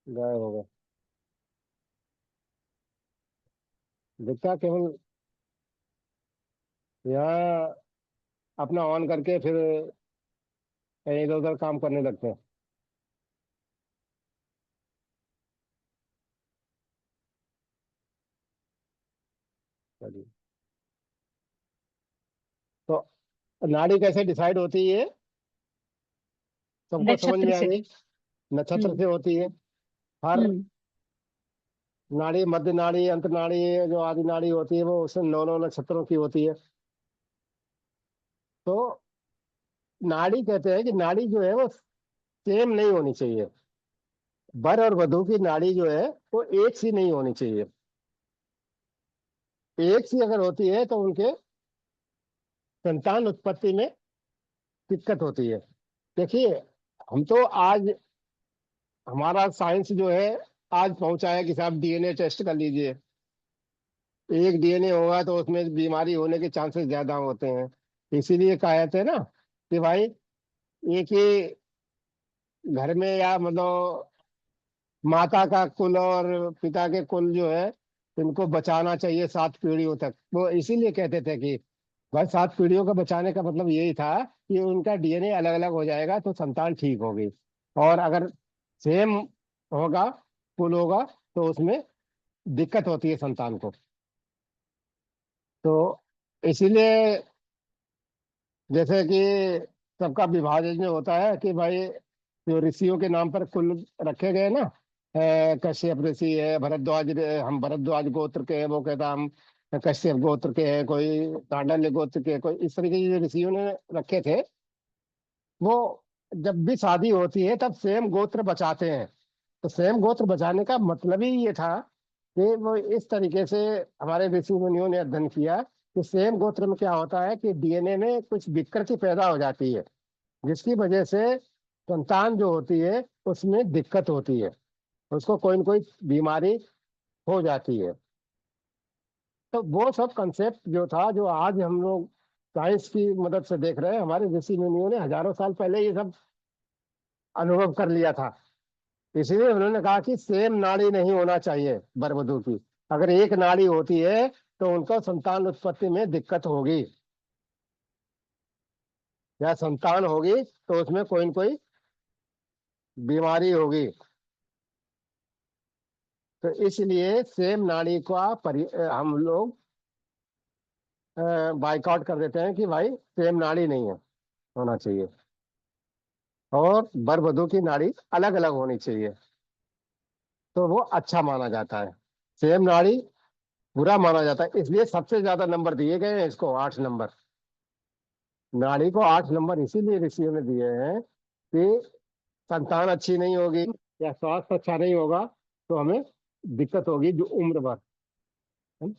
गए हो गए? दिखता केवल यहाँ अपना ऑन करके फिर इधर उधर काम करने लगते हैं। चलिए, तो नाड़ी कैसे डिसाइड होती है, सबको समझ नक्षत्र में आ से। गई। नक्षत्र हम्म। से होती है। हर हम्म। नाड़ी, मध्य नाड़ी, अंत नाड़ी, जो आदि नाड़ी होती है वो उसमें नौ नौ नक्षत्रों की होती है। तो नाड़ी कहते हैं कि नाड़ी जो है वो सेम नहीं होनी चाहिए। वर और वधु की नाड़ी जो है वो एक सी नहीं होनी चाहिए। एक सी अगर होती है तो उनके संतान उत्पत्ति में दिक्कत होती है। देखिए, हम तो आज हमारा साइंस जो है आज पहुंचा है कि साहब डीएनए टेस्ट कर लीजिए, एक डीएनए होगा तो उसमें बीमारी होने के चांसेस ज्यादा होते हैं। इसीलिए कहते हैं ना कि भाई एक ही घर में या मतलब माता का कुल और पिता के कुल जो है इनको बचाना चाहिए 7 पीढ़ियों तक। वो इसीलिए कहते थे कि भाई 7 पीढ़ियों का बचाने का मतलब यही था कि उनका डीएनए अलग अलग हो जाएगा तो संतान ठीक होगी। और अगर सेम होगा, कुल होगा, तो उसमें दिक्कत होती है संतान को। तो इसीलिए जैसे कि सबका विभाजन जो होता है कि भाई जो ऋषियों के नाम पर कुल रखे गए ना, कश्यप ऋषि है, भरद्वाज हम भरद्वाज गोत्र के हैं, वो कहता हम कश्यप गोत्र के हैं, कोई कांडल्य गोत्र के, कोई इस तरीके के जो ऋषियों ने रखे थे, वो जब भी शादी होती है तब सेम गोत्र बचाते हैं। तो सेम गोत्र बचाने का मतलब ही ये था कि वो इस तरीके से हमारे ऋषि मुनियों ने अध्ययन किया कि सेम गोत्र में क्या होता है कि डीएनए में कुछ विकृति पैदा हो जाती है, जिसकी वजह से संतान जो होती है उसमें दिक्कत होती है, उसको कोई न कोई बीमारी हो जाती है। तो वो सब कंसेप्ट जो था, जो आज हम लोग साइंस की मदद से देख रहे हैं, हमारे ऋषि मुनियों ने हजारों साल पहले ये सब अनुभव कर लिया था। इसलिए उन्होंने कहा कि सेम नाड़ी नहीं होना चाहिए वर वधु की। अगर एक नाड़ी होती है तो उनको संतान उत्पत्ति में दिक्कत होगी, या संतान होगी तो उसमें कोई न कोई बीमारी होगी। तो इसलिए सेम नाड़ी का हम लोग बाइकआउट कर देते हैं कि भाई सेम नाड़ी नहीं है, होना चाहिए। और वर वधु की नाड़ी अलग अलग होनी चाहिए, तो वो अच्छा माना जाता है। सेम नाड़ी बुरा माना जाता है, इसलिए सबसे ज्यादा नंबर दिए गए हैं इसको, 8 नंबर। नाड़ी को 8 नंबर इसीलिए ऋषियों ने दिए हैं कि संतान अच्छी नहीं होगी या स्वास्थ्य अच्छा नहीं होगा तो हमें दिक्कत होगी जो उम्र भर। है ना?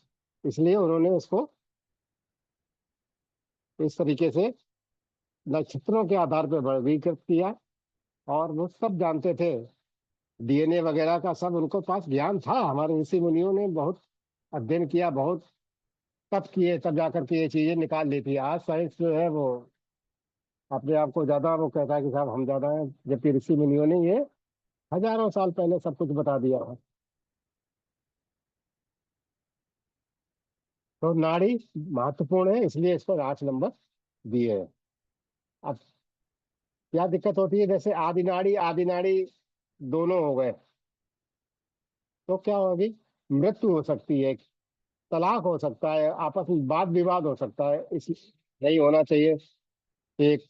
इसलिए उन्होंने उसको इस तरीके से नक्षत्रों के आधार पर वर्गीकृत किया। और वो सब जानते थे, डीएनए वगैरह का सब उनको पास ज्ञान था। हमारे ऋषि मुनियों ने बहुत अध्ययन किया, बहुत तप किए, तब जाकर के ये चीजें निकाल ली थी। आज साइंस जो है वो अपने आप को ज्यादा वो कहता है कि साहब हम ज्यादा हैं, जबकि ऋषि मुनियों ने ये हजारों साल पहले सब कुछ बता दिया है। तो नाड़ी महत्वपूर्ण है, इसलिए इसको 8 नंबर दिए हैं। अब क्या दिक्कत होती है, जैसे आदि नाड़ी दोनों हो गए तो क्या होगी, मृत्यु हो सकती है, तलाक हो सकता है, आपस में वाद विवाद हो सकता है, इसलिए नहीं होना चाहिए। एक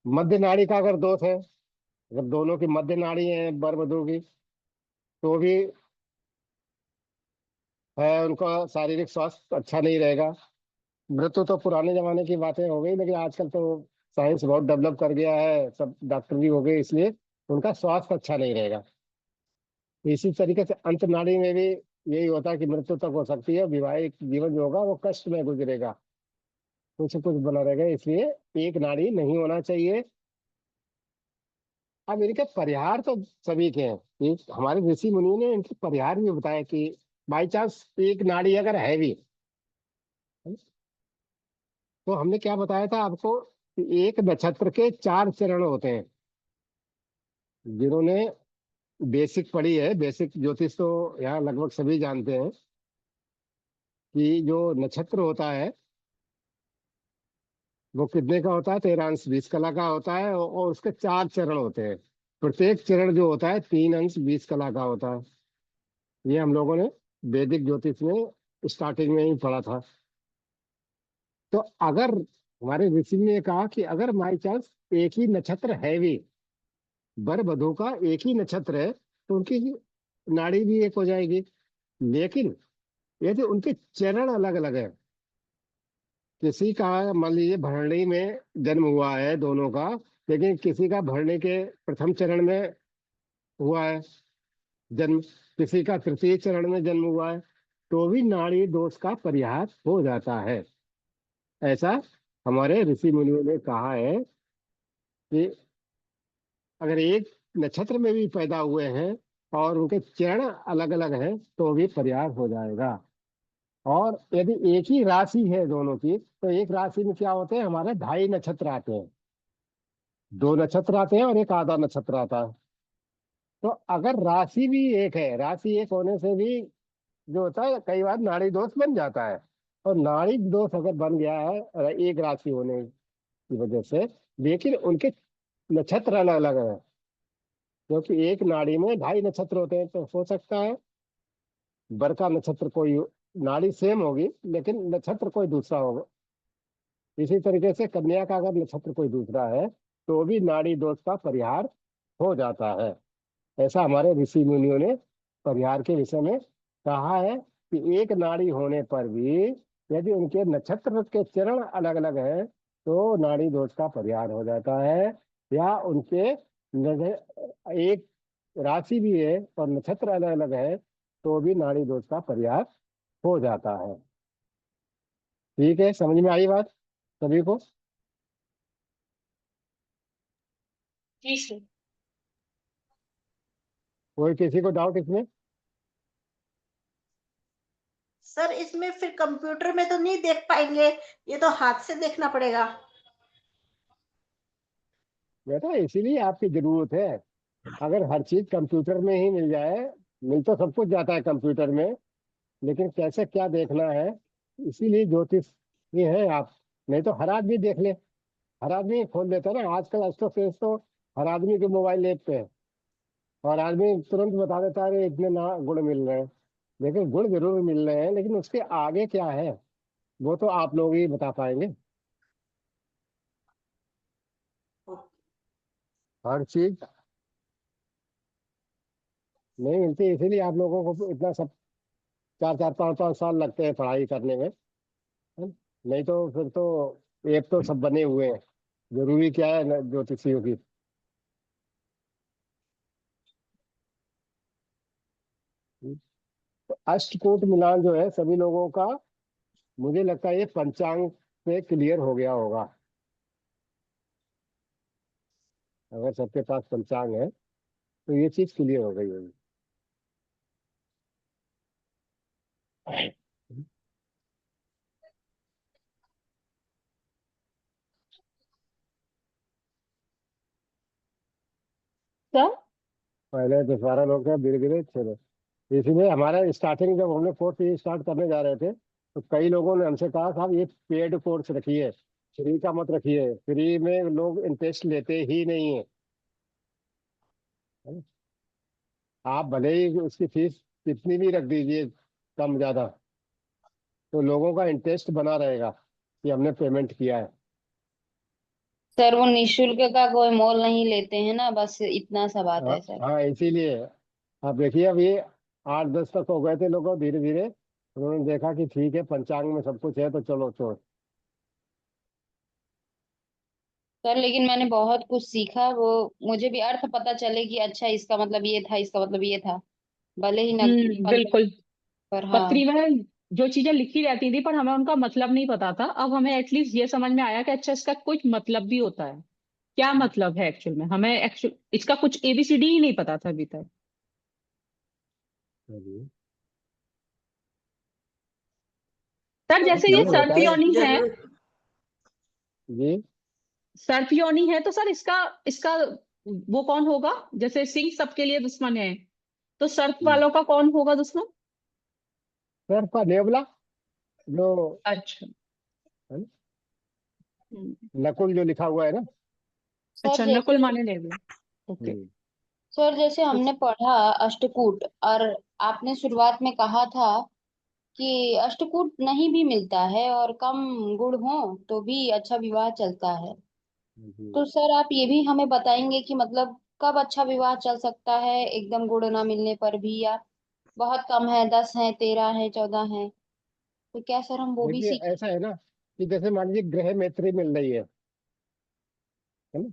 मध्य नाड़ी का अगर दोष है, अगर दोनों की मध्य नाड़ी है वर वधु की, तो भी है उनका शारीरिक स्वास्थ्य अच्छा नहीं रहेगा। मृत्यु तो पुराने जमाने की बातें हो गई, लेकिन आजकल तो साइंस बहुत डेवलप कर गया है, सब डॉक्टर भी हो गए, इसलिए उनका स्वास्थ्य अच्छा नहीं रहेगा। इसी तरीके से अंत नाड़ी में भी यही होता है कि मृत्यु तक हो सकती है, वैवाहिक जीवन जो होगा वो कष्ट में गुजरेगा, कुछ कुछ बना रहेगा, इसलिए एक नाड़ी नहीं होना चाहिए। अब इनके परिहार तो सभी के हैं, ये हमारे ऋषि मुनियों ने इनके परिहार भी बताया कि बाई चांस एक नाड़ी अगर है भी, तो हमने क्या बताया था आपको कि एक नक्षत्र के 4 चरण होते हैं। जिन्होंने बेसिक पढ़ी है, बेसिक ज्योतिष तो यहाँ लगभग सभी जानते हैं कि जो नक्षत्र होता है वो कितने का होता है, 13 अंश 20 कला का होता है, और उसके 4 चरण होते हैं। प्रत्येक चरण जो होता है 3 अंश 20 कला का होता है। ये हम लोगों ने वैदिक ज्योतिष में स्टार्टिंग में ही पढ़ा था। तो अगर हमारे ऋषि ने कहा कि अगर बाई चांस एक ही नक्षत्र है भी, वर वधु का एक ही नक्षत्र है, तो उनकी नाड़ी भी एक हो जाएगी। लेकिन यदि उनके चरण अलग अलग है, किसी का मान लीजिए भरणी में जन्म हुआ है दोनों का, लेकिन किसी का भरणी के प्रथम चरण में हुआ है जन्म, किसी का तृतीय चरण में जन्म हुआ है, तो भी नाड़ी दोष का परिहार हो जाता है। ऐसा हमारे ऋषि मुनियों ने कहा है कि अगर एक नक्षत्र में भी पैदा हुए हैं और उनके चरण अलग अलग हैं तो भी परिहार हो जाएगा। और यदि एक ही राशि है दोनों की, तो एक राशि में क्या होते हैं, हमारे 2.5 नक्षत्र आते हैं, 2 नक्षत्र आते हैं और एक आधा नक्षत्र आता है। तो अगर राशि भी एक है, राशि एक होने से भी जो होता है कई बार नाड़ी दोष बन जाता है। और नाड़ी दोष अगर बन गया है एक राशि होने की वजह से, लेकिन उनके नक्षत्र अलग अलग है, क्योंकि एक नाड़ी में 2.5 नक्षत्र होते हैं, तो हो सकता है वर का नक्षत्र कोई, नाड़ी सेम होगी लेकिन नक्षत्र कोई दूसरा होगा। इसी तरीके से कन्या का अगर नक्षत्र कोई दूसरा है तो भी नाड़ी दोष का परिहार हो जाता है। ऐसा हमारे ऋषि मुनियों ने परिहार के विषय में कहा है कि एक नाड़ी होने पर भी यदि उनके नक्षत्र के चरण अलग अलग हैं तो नाड़ी दोष का परिहार हो जाता है। या उनके एक राशि भी है और नक्षत्र अलग अलग है तो भी नाड़ी दोष का परिहार हो जाता है। ठीक है, समझ में आई बात सभी को? जी सर। कोई किसी को डाउट इसमें? सर इसमें फिर कंप्यूटर में तो नहीं देख पाएंगे, ये तो हाथ से देखना पड़ेगा। बेटा इसीलिए आपकी जरूरत है। अगर हर चीज कंप्यूटर में ही मिल जाए, मिल तो सब कुछ जाता है कंप्यूटर में, लेकिन कैसे क्या देखना है, इसीलिए ज्योतिष ये है। आप नहीं तो हर आदमी देख ले, हर आदमी खोल लेता है ना आजकल, एस्ट्रो फेस तो हर आदमी के मोबाइल ऐप पे है, और आदमी तुरंत बता देता है "अरे, इतने ना गुण मिल रहे हैं"। लेकिन गुण जरूर मिल रहे हैं, लेकिन उसके आगे क्या है वो तो आप लोग ही बता पाएंगे। हर चीज नहीं मिलती, इसीलिए आप लोगों को इतना सब 4 4 5 5 साल लगते हैं पढ़ाई करने में। है? नहीं तो फिर तो ऐप तो सब बने हुए हैं, जरूरी क्या है ज्योतिषियों की। अष्टकूट मिलान जो है सभी लोगों का, मुझे लगता है ये पंचांग से क्लियर हो गया होगा। अगर सबके पास पंचांग है तो ये चीज क्लियर हो गई होगी। सर पहले तो सारा लोग का धीरे धीरे चलो, इसलिए हमारा स्टार्टिंग जब हमने कोर्स ये स्टार्ट करने जा रहे थे तो कई लोगों ने हमसे कहा साहब ये पेड कोर्स रखिए, फ्री का मत रखिए, फ्री में लोग इंटरेस्ट लेते ही नहीं है। है ना? आप भले ही उसकी फीस कितनी भी रख दीजिए, कम ज्यादा, तो लोगों का इंटरेस्ट बना रहेगा कि हमने पेमेंट किया है। सर वो निशुल्क का कोई मोल नहीं लेते हैं ना, बस इतना सा बात हाँ है सर। हाँ, इसीलिए आप देखिए अब ये 8-10 तक हो गए थे लोगों, धीरे धीरे उन्होंने देखा कि ठीक है पंचांग में सब कुछ है तो चलो छोड़। सर लेकिन मैंने बहुत कुछ सीखा, वो मुझे भी अर्थ पता चले कि अच्छा इसका मतलब ये था, इसका मतलब ये था, भले ही नकली पढ़ बिल्कुल। पर हाँ। पत्री में जो चीजें लिखी रहती थी पर हमें उनका मतलब नहीं पता था, अब हमें एटलीस्ट ये समझ में आया कि अच्छा इसका कुछ मतलब भी होता है। क्या मतलब है एक्चुअल में, हमें एक्चुअल इसका कुछ एबीसीडी ही नहीं पता था अभी तक। चलिए, सर जैसे ये ये होता है सर्पियोनी है, जरूर। जी। सर्पियोनी है तो सर इसका इसका वो कौन होगा? जैसे सिंह सबके लिए दुश्मन है, तो सर्प वालों का कौन होगा दुश्मन? सर का नेवला जो अच्छा। है ना, हम्म, नकुल जो लिखा हुआ है ना। सर अच्छा जैसे नकुल माने नेवला। ओके। हम्म, सर जैसे हमने पढ़ा अष्टकूट, और आपने शुरुआत में कहा था कि अष्टकूट नहीं भी मिलता है और कम गुण हो तो भी अच्छा विवाह चलता है। जी। तो सर आप ये भी हमें बताएंगे कि मतलब कब अच्छा विवाह चल सकता है, एकदम गुण ना मिलने पर भी, या बहुत कम है, 10 है, 13 है, 14 है, तो क्या सर हम वो भी देखिए सीख। ऐसा है ना कि जैसे मान लीजिए ग्रह मैत्री मिल रही है ना।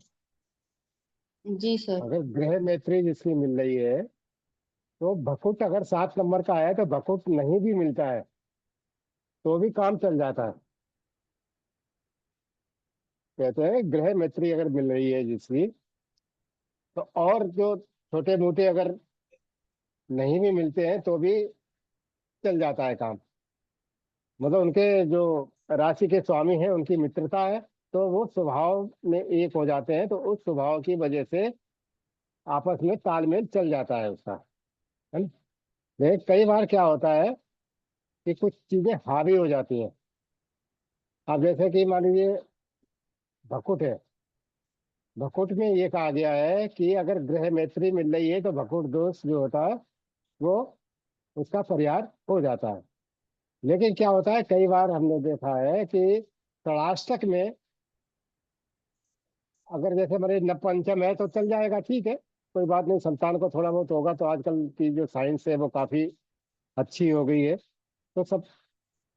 जी सर। अगर ग्रह मैत्री जिसकी मिल रही है तो भकुट अगर 7 नंबर का आया तो भकुट नहीं भी मिलता है तो भी काम चल जाता है। कहते हैं ग्रह मैत्री अगर मिल रही है जिसकी, तो और जो छोटे मोटे अगर नहीं भी मिलते हैं तो भी चल जाता है काम। मतलब उनके जो राशि के स्वामी हैं उनकी मित्रता है, तो वो स्वभाव में एक हो जाते हैं, तो उस स्वभाव की वजह से आपस में तालमेल चल जाता है उसका। है ना। लेकिन कई बार क्या होता है कि कुछ चीजें हावी हो जाती हैं। अब जैसे कि मान लीजिए भकुट है, भकुट में ये कहा गया है कि अगर ग्रह मैत्री मिल रही है तो भकुट दोष जो होता है वो उसका परिहार हो जाता है। लेकिन क्या होता है कई बार हमने देखा है कि षष्टक में अगर जैसे मेरे नपंचम है तो चल जाएगा, ठीक है, कोई बात नहीं, संतान को थोड़ा बहुत होगा, तो आजकल की जो साइंस है वो काफी अच्छी हो गई है, तो सब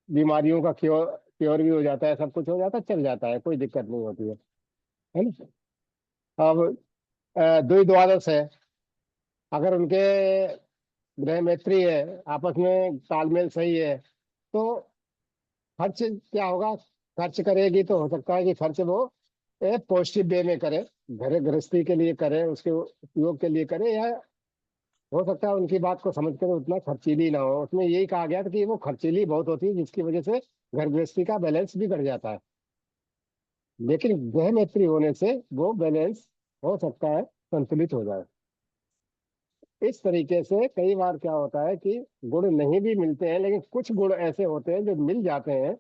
बीमारियों का क्योर क्योर भी हो जाता है, सब कुछ हो जाता है, चल जाता है, कोई दिक्कत नहीं होती है ना। अब द्वि द्वादश है, अगर उनके ग्रह मैत्री है, आपस में तालमेल सही है, तो खर्च क्या होगा, खर्च करेगी तो हो सकता है कि खर्च वो पॉजिटिव वे में करे, घर गृहस्थी के लिए करे, उसके उपयोग के लिए करे, या हो सकता है उनकी बात को समझ कर उतना खर्चीली ना हो। उसमें यही कहा गया था कि वो खर्चीली बहुत होती है जिसकी वजह से घर गृहस्थी का बैलेंस बिगड़ जाता है। लेकिन ग्रह मैत्री होने से वो बैलेंस हो सकता है संतुलित हो जाए। इस तरीके से कई बार क्या होता है कि गुण नहीं भी मिलते हैं, लेकिन कुछ गुण ऐसे होते हैं जो मिल जाते हैं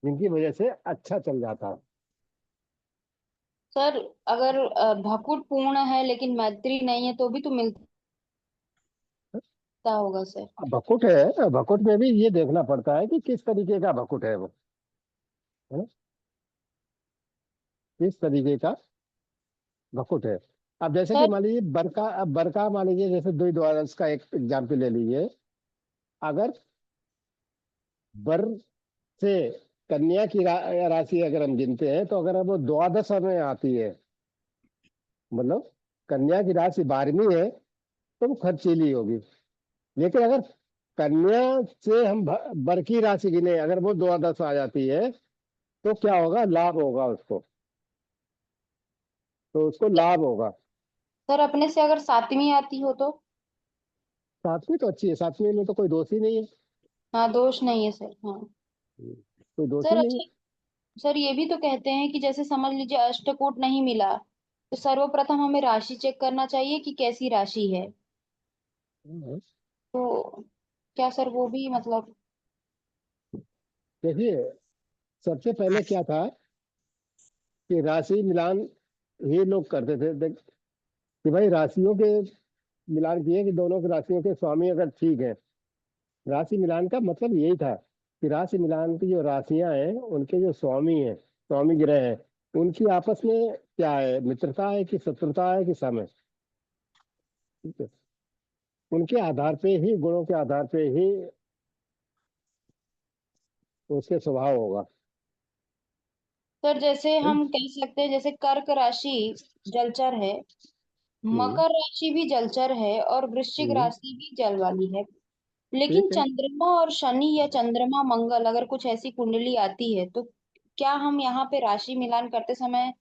जिनकी वजह से अच्छा चल जाता है। सर अगर भकूट पूर्ण है लेकिन मैत्री नहीं है तो भी तो मिलता होगा सर। अब भकुट है, भकुट में भी ये देखना पड़ता है कि किस तरीके का भकुट है वो, है ना, किस तरीके का भकुट है। अब जैसे कि सर मान लीजिए बरका, अब बरका मान लीजिए जैसे द्विद्वादश का एक एग्जाम्पल ले लीजिए। अगर बर से कन्या की राशि अगर हम गिनते हैं तो अगर वो द्वादश में आती है, मतलब कन्या की राशि 12वीं है, तो वो खर्चीली होगी। लेकिन अगर कन्या से हम बर की राशि गिने, अगर वो द्वादश आ जाती है तो क्या होगा, लाभ होगा उसको, तो उसको लाभ होगा। सर अपने से अगर सातवीं आती हो तो? सातवीं तो अच्छी है, सातवीं में तो कोई दोष ही नहीं है। हाँ, दोष नहीं है सर, हाँ। कोई दोष सर ही नहीं है। अच्छा, सर ये भी तो कहते हैं कि जैसे समझ लीजिए अष्टकूट नहीं मिला, तो सर्वप्रथम हमें राशि चेक करना चाहिए कि कैसी राशि है। हाँ, तो क्या सर वो भी मतलब? देखिए, सबसे पहले क्या था कि राशि मिलान ही लोग करते थे, कि भाई राशियों के मिलान किए कि दोनों की राशियों के स्वामी अगर ठीक है। राशि मिलान का मतलब यही था कि राशि मिलान की जो राशियां हैं उनके जो स्वामी हैं, स्वामी ग्रह हैं, उनकी आपस में क्या है, मित्रता है कि शत्रुता है कि सम है। ठीक है, उनके आधार पे ही, गुणों के आधार पे ही उसके स्वभाव होगा। सर जैसे है ना? हम कह सकते हैं जैसे कर्क राशि जलचर है, हम्म। मकर राशि भी जलचर है और वृश्चिक हम्म। राशि भी जल वाली है। लेकिन ठीक है। चंद्रमा और शनि या चंद्रमा मंगल अगर कुछ ऐसी कुंडली आती है तो क्या हम यहाँ पे राशि मिलान करते समय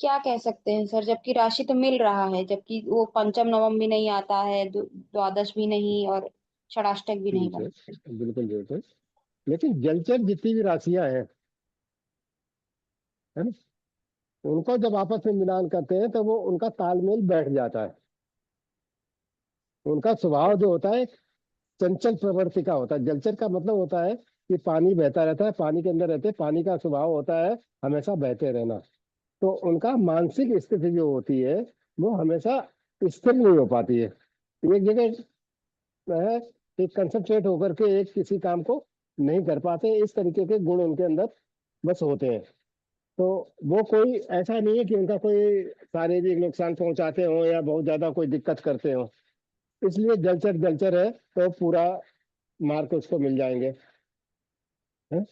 क्या कह सकते हैं सर? जबकि राशि तो मिल रहा है, जबकि वो पंचम नवम भी नहीं आता है, द्वादश भी नहीं और षडाष्टक भी नहीं ठीक है, बनता। बिल्कुल बिल्कुल। लेकिन जलचर जितनी भी राशियां हैं, है ना, उनको जब आपस में मिलान करते हैं तो वो उनका तालमेल बैठ जाता है। उनका स्वभाव जो होता है चंचल प्रवृत्ति का होता है। जलचर का मतलब होता है कि पानी बहता रहता है, पानी के अंदर रहते हैं, पानी का स्वभाव होता है हमेशा बहते रहना। तो उनका मानसिक स्थिति जो होती है वो हमेशा स्थिर नहीं हो पाती है, एक जगह है, एक कंसंट्रेट होकर के एक किसी काम को नहीं कर पाते। इस तरीके के गुण उनके अंदर बस होते हैं। तो वो कोई ऐसा नहीं है कि उनका कोई शारीरिक नुकसान पहुंचाते हो या बहुत ज्यादा कोई दिक्कत करते हो। इसलिए जलचर जलचर है तो पूरा मार्क उसको मिल जाएंगे। है?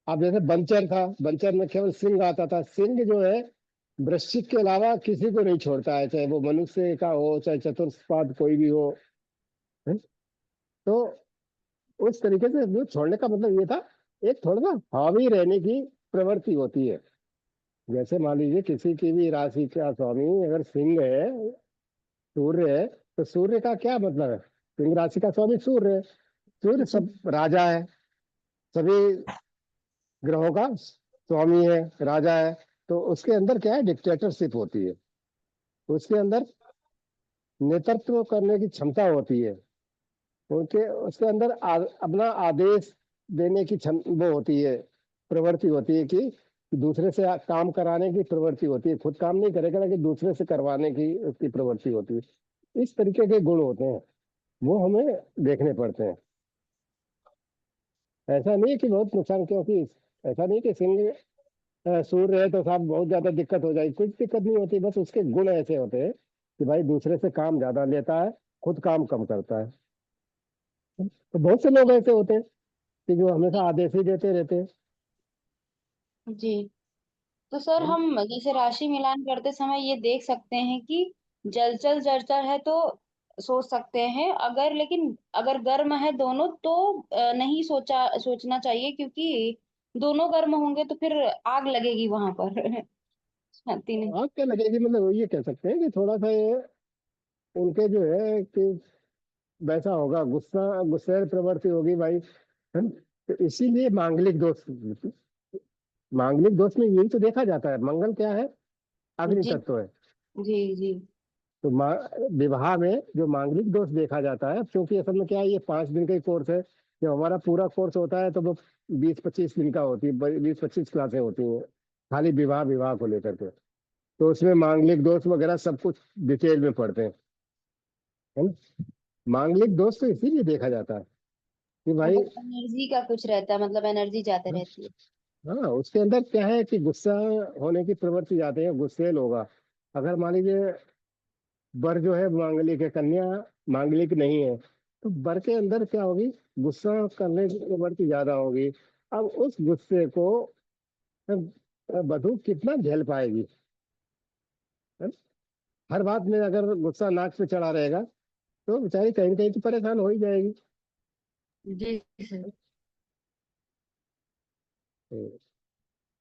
अब जैसे बंचर था, बंचर में केवल सिंह आता था। सिंह जो है वृश्चिक के अलावा किसी को नहीं छोड़ता है, चाहे वो मनुष्य का हो चाहे चतुष्पाद कोई भी हो। है? तो उस तरीके से वो छोड़ने का मतलब ये था, एक थोड़ा ना हावी रहने की प्रवृत्ति होती है। जैसे मान लीजिए किसी की भी राशि का स्वामी अगर सिंह है, सूर्य है, तो सूर्य का क्या मतलब है, सिंह राशि का स्वामी सूर्य है। सूर्य जी सब राजा है, सभी ग्रहों का स्वामी है, राजा है। तो उसके अंदर क्या है, डिक्टेटरशिप होती है। उसके अंदर नेतृत्व करने की क्षमता होती है। उनके उसके अंदर अपना आदेश देने की वो होती है, प्रवृत्ति होती है कि दूसरे से काम कराने की प्रवृत्ति होती है। खुद काम नहीं करेगा लेकिन दूसरे से करवाने की उसकी प्रवृत्ति होती है। इस तरीके के गुण होते हैं, वो हमें देखने पड़ते हैं। ऐसा नहीं है कि बहुत नुकसान, क्योंकि ऐसा नहीं कि सिंह सूर्य है तो साहब बहुत ज्यादा दिक्कत हो जाएगी, कुछ दिक्कत नहीं होती। बस उसके गुण ऐसे होते हैं कि भाई दूसरे से काम ज्यादा लेता है, खुद काम कम करता है। तो बहुत से लोग ऐसे होते हैं कि जो हमेशा आदेश ही देते रहते हैं। जी। तो सर है ना? हम जैसे राशि मिलान करते समय ये देख सकते हैं कि जलचर जलचर है तो सोच सकते हैं, अगर लेकिन अगर गर्म है दोनों तो नहीं सोचना चाहिए, क्योंकि दोनों गर्म होंगे तो फिर आग लगेगी वहां पर। शांति नहीं। आग क्या लगेगी, मतलब ये कह सकते हैं कि थोड़ा सा ये उनके जो है कि वैसा होगा, गुस्सा गुस्सैल प्रवृत्ति होगी भाई। है ना? तो इसीलिए मांगलिक दोष, मांगलिक दोष में यही तो देखा जाता है। मंगल क्या है, अग्नि जी तत्व है। जी जी। तो विवाह में जो मांगलिक दोष देखा जाता है, क्योंकि असल में क्या है, ये 5 दिन का ही कोर्स है। जब हमारा पूरा कोर्स होता है तो वो 20-25 दिन का होती है, 20-25 क्लासें होती हैं खाली विवाह विवाह को लेकर के। तो उसमें मांगलिक दोष वगैरह सब कुछ डिटेल में पढ़ते हैं। है ना? मांगलिक दोष तो इसीलिए देखा जाता है कि भाई, मतलब एनर्जी का कुछ रहता है, मतलब एनर्जी जाते रहती है। हाँ उसके अंदर क्या है कि गुस्सा होने की प्रवृत्ति जाते हैं, गुस्सेल होगा। अगर मान लीजिए वर जो है मांगलिक है, कन्या मांगलिक नहीं है, तो वर के अंदर क्या होगी, गुस्सा करने की प्रवृत्ति ज्यादा होगी। अब उस गुस्से को वधु कितना झेल पाएगी। है ना? हर बात में अगर गुस्सा नाक पे चढ़ा रहेगा तो बेचारी कहीं ना कहीं तो परेशान हो ही जाएगी। जी सर। तो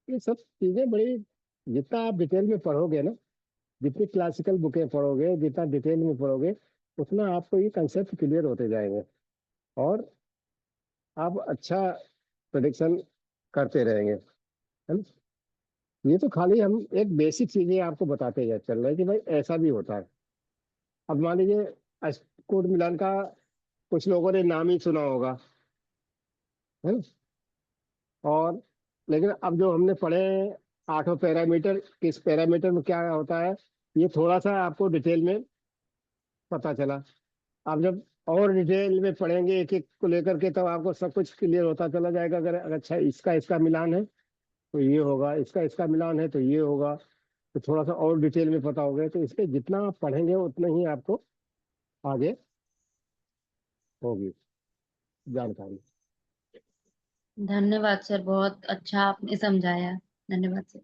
ये सब चीजें बड़ी, जितना आप डिटेल में पढ़ोगे ना, जितनी क्लासिकल बुकें पढ़ोगे, जितना डिटेल में पढ़ोगे, उतना आपको ये कंसेप्ट क्लियर होते जाएंगे और आप अच्छा प्रोडिक्शन करते रहेंगे, है ना। ये तो खाली हम एक बेसिक चीजें आपको बताते हैं चल रहे हैं कि भाई ऐसा भी होता है। अब मान लीजिए अष्टकोड मिलान का कुछ लोगों ने नाम ही सुना होगा, है ना। और लेकिन अब जो हमने पढ़े आठों पैरामीटर, किस पैरामीटर में क्या होता है, ये थोड़ा सा आपको डिटेल में पता चला। आप जब और डिटेल में पढ़ेंगे एक एक को लेकर के, तब आपको सब कुछ क्लियर होता चला जाएगा। अगर अगर अच्छा इसका इसका मिलान है तो ये होगा, इसका इसका मिलान है तो ये होगा, तो थोड़ा सा और डिटेल में पता होगा। तो इसलिए जितना आप पढ़ेंगे उतना ही आपको आगे होगी जानकारी। धन्यवाद सर, बहुत अच्छा आपने समझाया। धन्यवाद सर।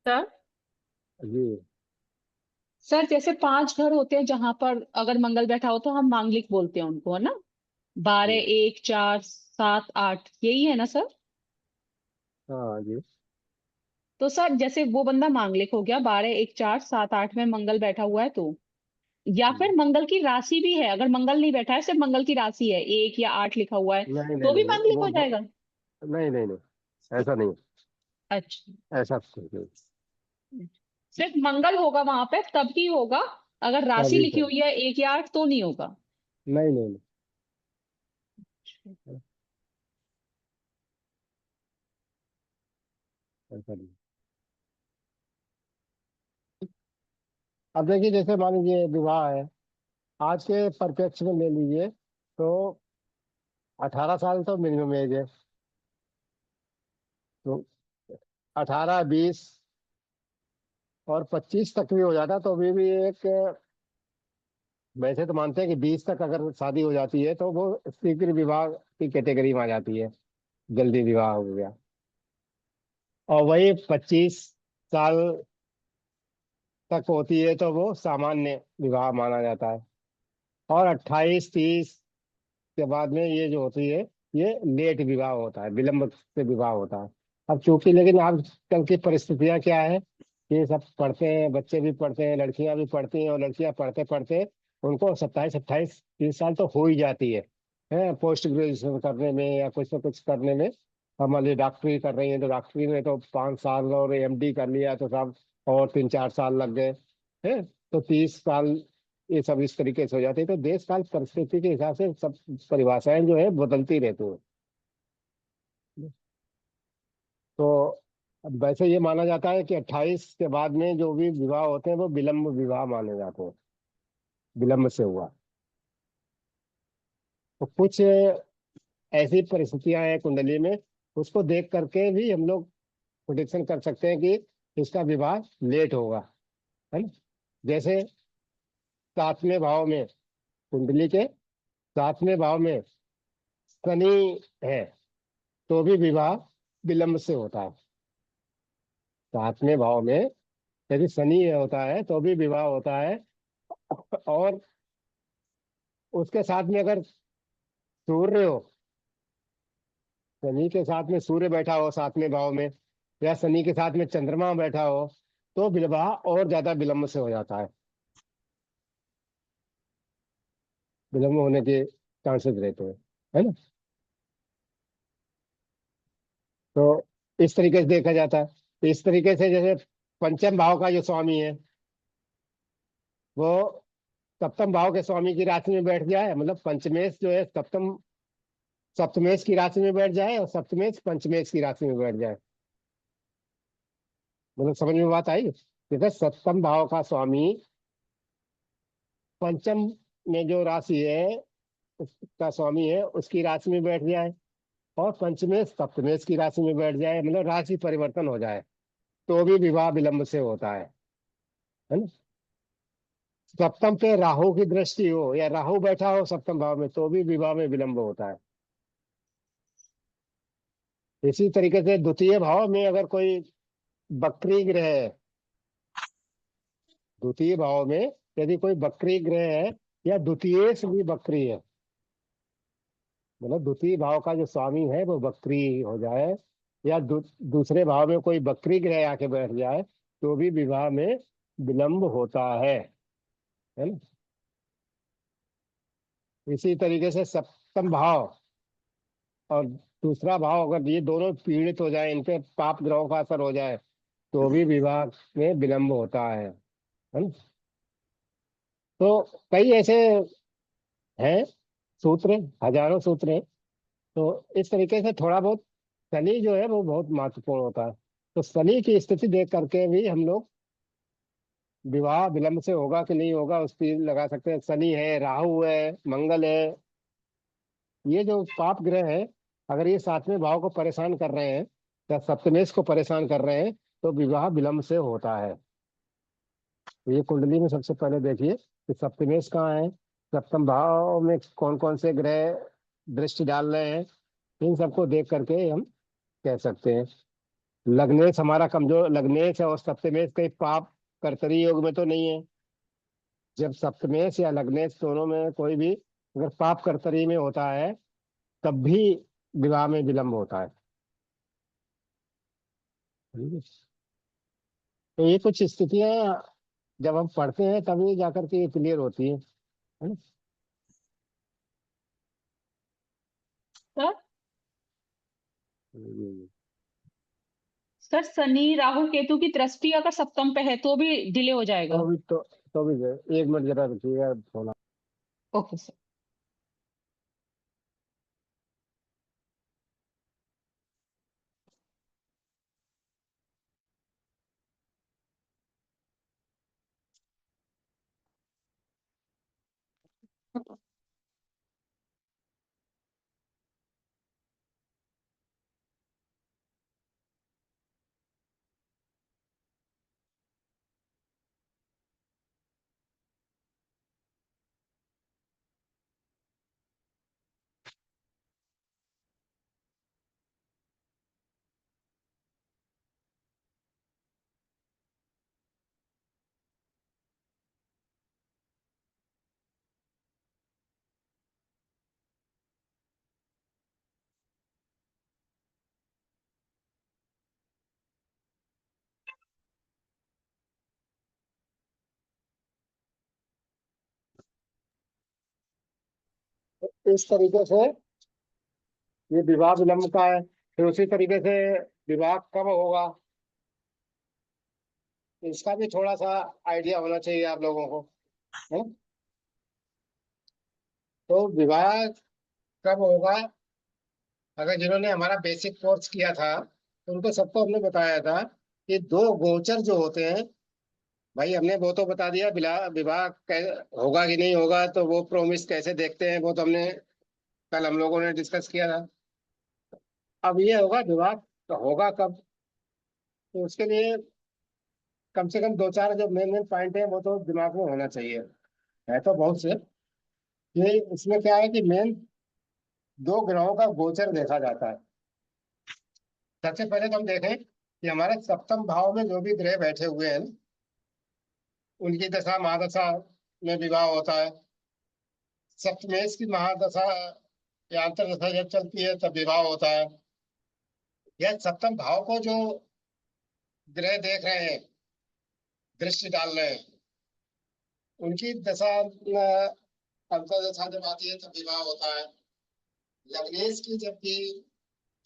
सर जी। सर जैसे 5 घर होते हैं जहां पर अगर मंगल बैठा हो तो हम मांगलिक बोलते हैं उनको, है ना। 12, जी। 1, 4, 7, 8, यही है ना सर। हाँ जी। तो सर जैसे वो बंदा मांगलिक हो गया, 12, 1, 4, 7, 8 में मंगल बैठा हुआ है तो, या हम्म। फिर मंगल की राशि भी है, अगर मंगल नहीं बैठा है सिर्फ मंगल की राशि है, 1 या 8 लिखा हुआ है, नहीं नहीं तो भी नहीं मांगलिक वो हो जाएगा। नहीं नहीं नहीं, ऐसा नहीं, अच्छा। ऐसा कुछ नहीं। सिर्फ मंगल होगा वहां पे तभी होगा, अगर राशि तभी लिखी तो, हुई है 1 या 8 तो नहीं होगा। नहीं नहीं नहीं, ऐसा नहीं। अब देखिए जैसे मान लीजिए विवाह है, आज के परिप्रेक्ष्य में ले लीजिए तो 18 साल तो मिनिमम एज है। तो 18, 20 और 25 तक भी हो जाता तो भी एक, वैसे तो मानते हैं कि 20 तक अगर शादी हो जाती है तो वो शीघ्र विवाह की कैटेगरी में आ जाती है, जल्दी विवाह हो गया। और वही 25 साल तक होती है तो वो सामान्य विवाह माना जाता है। और 28, 30 के बाद में ये जो होती है, ये लेट विवाह होता है, विलंब से विवाह होता है। अब चूंकि लेकिन आजकल की परिस्थितियां क्या है, ये सब पढ़ते हैं, बच्चे भी पढ़ते हैं, लड़कियां भी पढ़ती हैं, और लड़कियां पढ़ते पढ़ते उनको 27, 28, 30 साल तो हो ही जाती है पोस्ट ग्रेजुएशन करने में या कुछ ना कुछ करने में। हमारे डॉक्टरी कर रही है तो डॉक्टरी में तो 5 साल, और एमडी कर लिया तो सब और 3, 4 साल लग गए हैं। तो 30 साल ये सब इस तरीके से हो जाते हैं। तो देश काल परिस्थिति के हिसाब से सब परिभाषाएं जो है बदलती रहती हैं। तो अब वैसे ये माना जाता है कि 28 के बाद में जो भी विवाह होते हैं वो विलंब विवाह माने जाते हैं, विलंब से हुआ। तो कुछ ऐसी परिस्थितियां हैं कुंडली में, उसको देख करके भी हम लोग प्रोडिक्शन कर सकते हैं कि इसका विवाह लेट होगा, है ना। जैसे 7वें भाव में, कुंडली के 7वें भाव में शनि है तो भी विवाह विलंब से होता है। 7वें भाव में यदि शनि होता है तो भी विवाह होता है। और उसके साथ में अगर सूर्य हो, शनि के साथ में सूर्य बैठा हो 7वें भाव में, या शनि के साथ में चंद्रमा बैठा हो, तो विवाह और ज्यादा विलंब से हो जाता है, विलंब होने के चांसेस रहते हैं, है ना। तो इस तरीके से देखा जाता है। तो इस तरीके से जैसे पंचम भाव का जो स्वामी है वो सप्तम भाव के स्वामी की राशि में बैठ जाए, मतलब पंचमेश जो है सप्तम, सप्तमेश की राशि में बैठ जाए, और सप्तमेश पंचमेश की राशि में बैठ जाए। मतलब समझ में बात आई। जैसे सप्तम भाव का स्वामी पंचम में जो राशि है उसका स्वामी है उसकी राशि में बैठ जाए, और पंचमेश सप्तमेश की राशि में बैठ जाए, मतलब राशि परिवर्तन हो जाए, तो भी विवाह विलंब से होता है ना। सप्तम पे राहु की दृष्टि हो या राहु बैठा हो सप्तम भाव में तो भी विवाह में विलंब होता है। इसी तरीके से द्वितीय भाव में अगर कोई वक्री ग्रह है, द्वितीय भाव में यदि कोई वक्री ग्रह है या द्वितीय भी वक्री है, मतलब द्वितीय भाव का जो स्वामी है वो वक्री हो जाए, या दूसरे भाव में कोई वक्री ग्रह आके बैठ जाए, तो भी विवाह में विलंब होता है ना। इसी तरीके से सप्तम भाव और दूसरा भाव, अगर ये दोनों पीड़ित हो जाए, इन पे पाप ग्रहों का असर हो जाए, तो भी विवाह में विलंब होता है ना। तो कई ऐसे हैं सूत्र, हजारों सूत्र हैं। तो इस तरीके से थोड़ा बहुत शनि जो है वो बहुत महत्वपूर्ण होता है। तो शनि की स्थिति देख करके भी हम लोग विवाह विलंब से होगा कि नहीं होगा उस पर लगा सकते हैं। शनि है, राहु है, मंगल है, ये जो पाप ग्रह है, अगर ये सातवें भाव को परेशान कर रहे हैं या सप्तमेश को परेशान कर रहे हैं, तो विवाह विलंब से होता है। तो ये कुंडली में सबसे पहले देखिए कि सप्तमेश कहाँ है, सप्तम भाव में कौन कौन से ग्रह दृष्टि डाल रहे हैं। इन सबको देख करके हम कह सकते हैं। लग्नेश हमारा कमजोर, लग्नेश और सप्तमेश कहीं पाप कर्तरी योग में तो नहीं है। जब सप्तमेश या लग्नेश दोनों में कोई भी अगर पाप कर्तरी में होता है, तब भी विवाह में विलंब होता है। ठीक है? तो ये कुछ स्थितियां जब हम पढ़ते हैं तभी जाकर के ये क्लियर होती है ना। सर हम्म। सर शनि राहु केतु की दृष्टि अगर सप्तम पे है तो भी डिले हो जाएगा? तो भी 1 मिनट जरा रुकिएगा, फोन ओके सर। इस तरीके से ये विवाह विलंब का है। फिर उसी तरीके से विवाह कब होगा, इसका भी थोड़ा सा आइडिया होना चाहिए आप लोगों को, है। तो विवाह कब होगा, अगर जिन्होंने हमारा बेसिक कोर्स किया था उनको सबको हमने बताया था कि दो गोचर जो होते हैं, भाई हमने वो तो बता दिया, विवाह होगा कि नहीं होगा, तो वो प्रोमिस कैसे देखते हैं वो तो हमने कल हम लोगों ने डिस्कस किया था। अब ये होगा विवाह तो होगा कब, तो उसके लिए कम से कम 2-4 जो मेन मेन पॉइंट है वो तो दिमाग में होना चाहिए। है तो बहुत से, ये इसमें क्या है कि मेन 2 ग्रहों का गोचर देखा जाता है। सबसे पहले तो हम देखें कि हमारे सप्तम भाव में जो भी ग्रह बैठे हुए हैं, उनकी दशा महादशा में विवाह होता है। सप्तमेश की महादशा या अंतर्दशा जब चलती है तब विवाह होता है। यह सप्तम भाव को जो ग्रह देख रहे हैं, दृष्टि डाल रहे हैं, उनकी दशा अंतर्दशा जब आती है तब विवाह होता है। लग्नेश की जब भी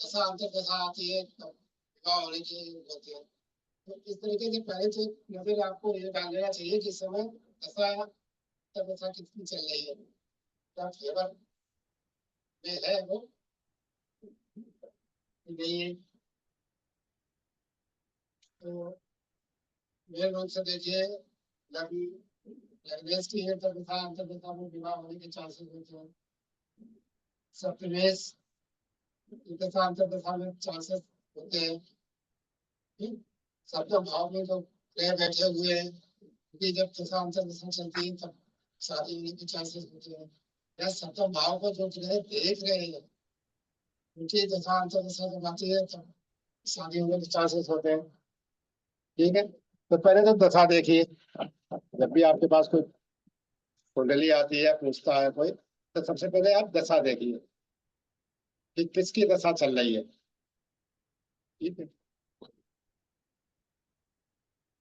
दशा अंतर्दशा आती है तब विवाह होने की होती है। तो इस तरीके से पहले से नजर आपको ये डाल लेना चाहिए कि इस समय दशा अंतर्दशा कितनी चल रही है, क्या फेवर में है वो नहीं है। तो मेन रूप से देखिए, लग्नेश की है तब दशा अंतर्दशा में विवाह होने के चांसेस होते हैं। सप्तमेश दशा अंतर्दशा में चांसेस होते हैं। ठीक? सप्तम भाव में जो ग्रह बैठे हुए हैं, क्योंकि जब दशा अंतर्दशा चलती है तब शादी होने के चांसेस होते हैं। या सप्तम भाव को जो ग्रह देख रहे हैं, उनकी दशा अंतर्दशा जब आती है तब शादी होने के चांसेस होते हैं। ठीक है, तो पहले तो दशा देखिए। जब भी आपके पास कोई कुंडली आती है, पूछता है कोई, तो सबसे पहले आप दशा देखिए। कि किसकी दशा चल रही है। ठीक है,